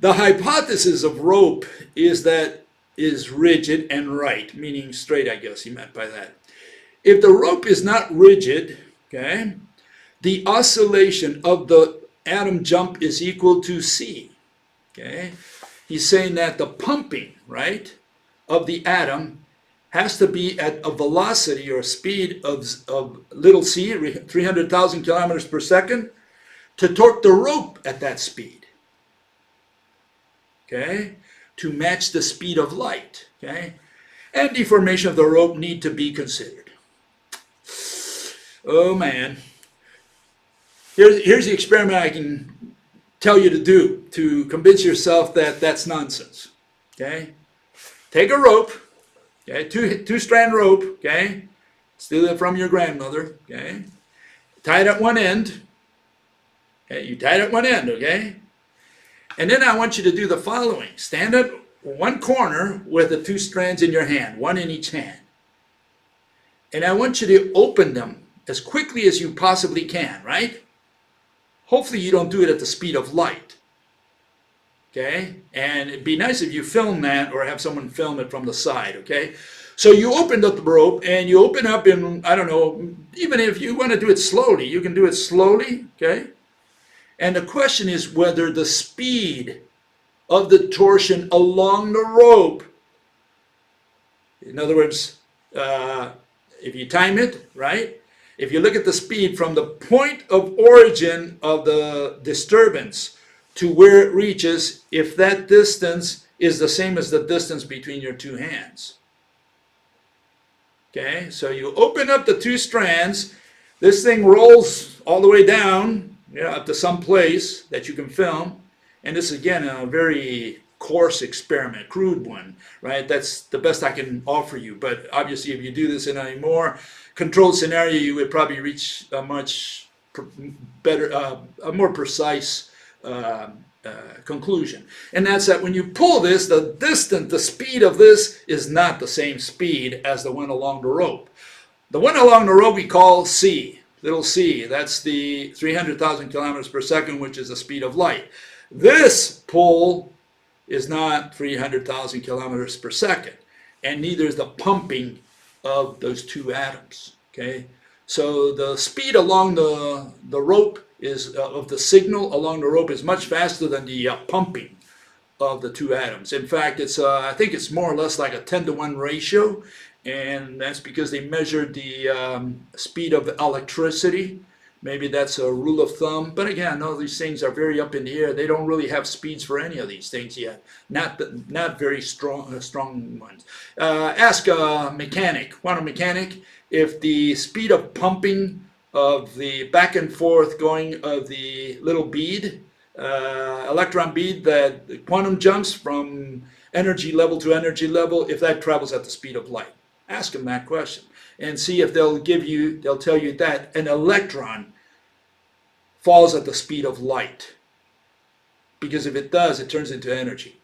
The hypothesis of rope is that is rigid and right, meaning straight, I guess he meant by that. If the rope is not rigid, okay, the oscillation of the atom jump is equal to C. Okay? He's saying that the pumping, right, of the atom has to be at a velocity or a speed of little c, 300,000 kilometers per second, to torque the rope at that speed, okay, to match the speed of light, okay, and deformation of the rope need to be considered. Oh man, here's the experiment I can tell you to do to convince yourself that that's nonsense, okay. Take a rope, okay, two-strand rope, okay, steal it from your grandmother, okay, tie it at one end. Okay, you tie it at one end, okay? And then I want you to do the following. Stand at one corner with the two strands in your hand, one in each hand. And I want you to open them as quickly as you possibly can, right? Hopefully you don't do it at the speed of light, okay? And it'd be nice if you film that or have someone film it from the side, okay? So you opened up the rope and you open up in, I don't know, even if you want to do it slowly, you can do it slowly, okay? And the question is whether the speed of the torsion along the rope, in other words, if you time it, right? If you look at the speed from the point of origin of the disturbance to where it reaches, if that distance is the same as the distance between your two hands. Okay, so you open up the two strands, this thing rolls all the way down, up to some place that you can film, and this is again a very coarse experiment, crude one, right? That's the best I can offer you, but obviously if you do this in a more controlled scenario, you would probably reach a much better, a more precise conclusion. And that's that when you pull this, the speed of this is not the same speed as the one along the rope. The one along the rope we call c. Little c, that's the 300,000 kilometers per second, which is the speed of light. This pull is not 300,000 kilometers per second, and neither is the pumping of those two atoms, okay? So the speed along the rope is, of the signal along the rope is much faster than the pumping of the two atoms. In fact, it's I think it's more or less like a 10-to-1 ratio, and that's because they measured the speed of electricity. Maybe that's a rule of thumb, but again, all these things are very up in the air. They don't really have speeds for any of these things yet, not very strong ones. Ask a mechanic, quantum mechanic, if the speed of pumping of the back and forth going of the little bead, electron bead that quantum jumps from energy level to energy level, if that travels at the speed of light. Ask them that question and see if they'll tell you that an electron falls at the speed of light. Because if it does, it turns into energy,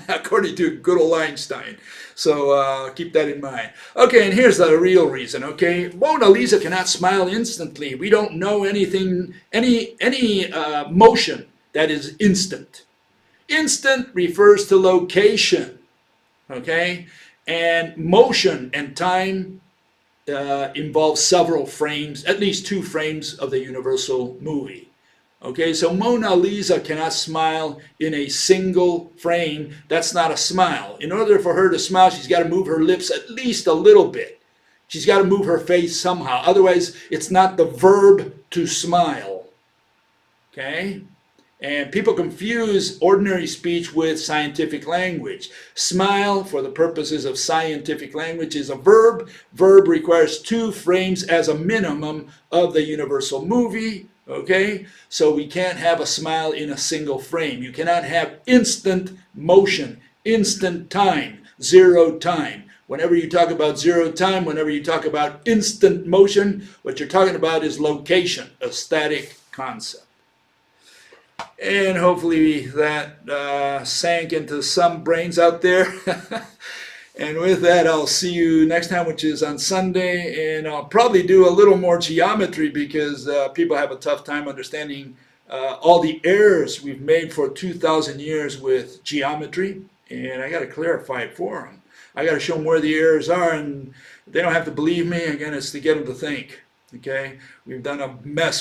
according to good old Einstein. So keep that in mind. Okay, and here's the real reason, okay? Mona Lisa cannot smile instantly. We don't know anything, any motion that is instant. Instant refers to location, okay? And motion and time involve several frames, at least 2 frames of the universal movie. Okay, so Mona Lisa cannot smile in a single frame. That's not a smile. In order for her to smile, she's got to move her lips at least a little bit. She's got to move her face somehow. Otherwise, it's not the verb to smile. Okay? And people confuse ordinary speech with scientific language. Smile, for the purposes of scientific language, is a verb. Verb requires 2 frames as a minimum of the universal movie. Okay? So we can't have a smile in a single frame. You cannot have instant motion, instant time, zero time. Whenever you talk about zero time, whenever you talk about instant motion, what you're talking about is location, a static concept. And hopefully that sank into some brains out there. And with that, I'll see you next time, which is on Sunday. And I'll probably do a little more geometry because people have a tough time understanding all the errors we've made for 2,000 years with geometry. And I got to clarify it for them. I got to show them where the errors are, and they don't have to believe me. Again, it's to get them to think. Okay? We've done a mess.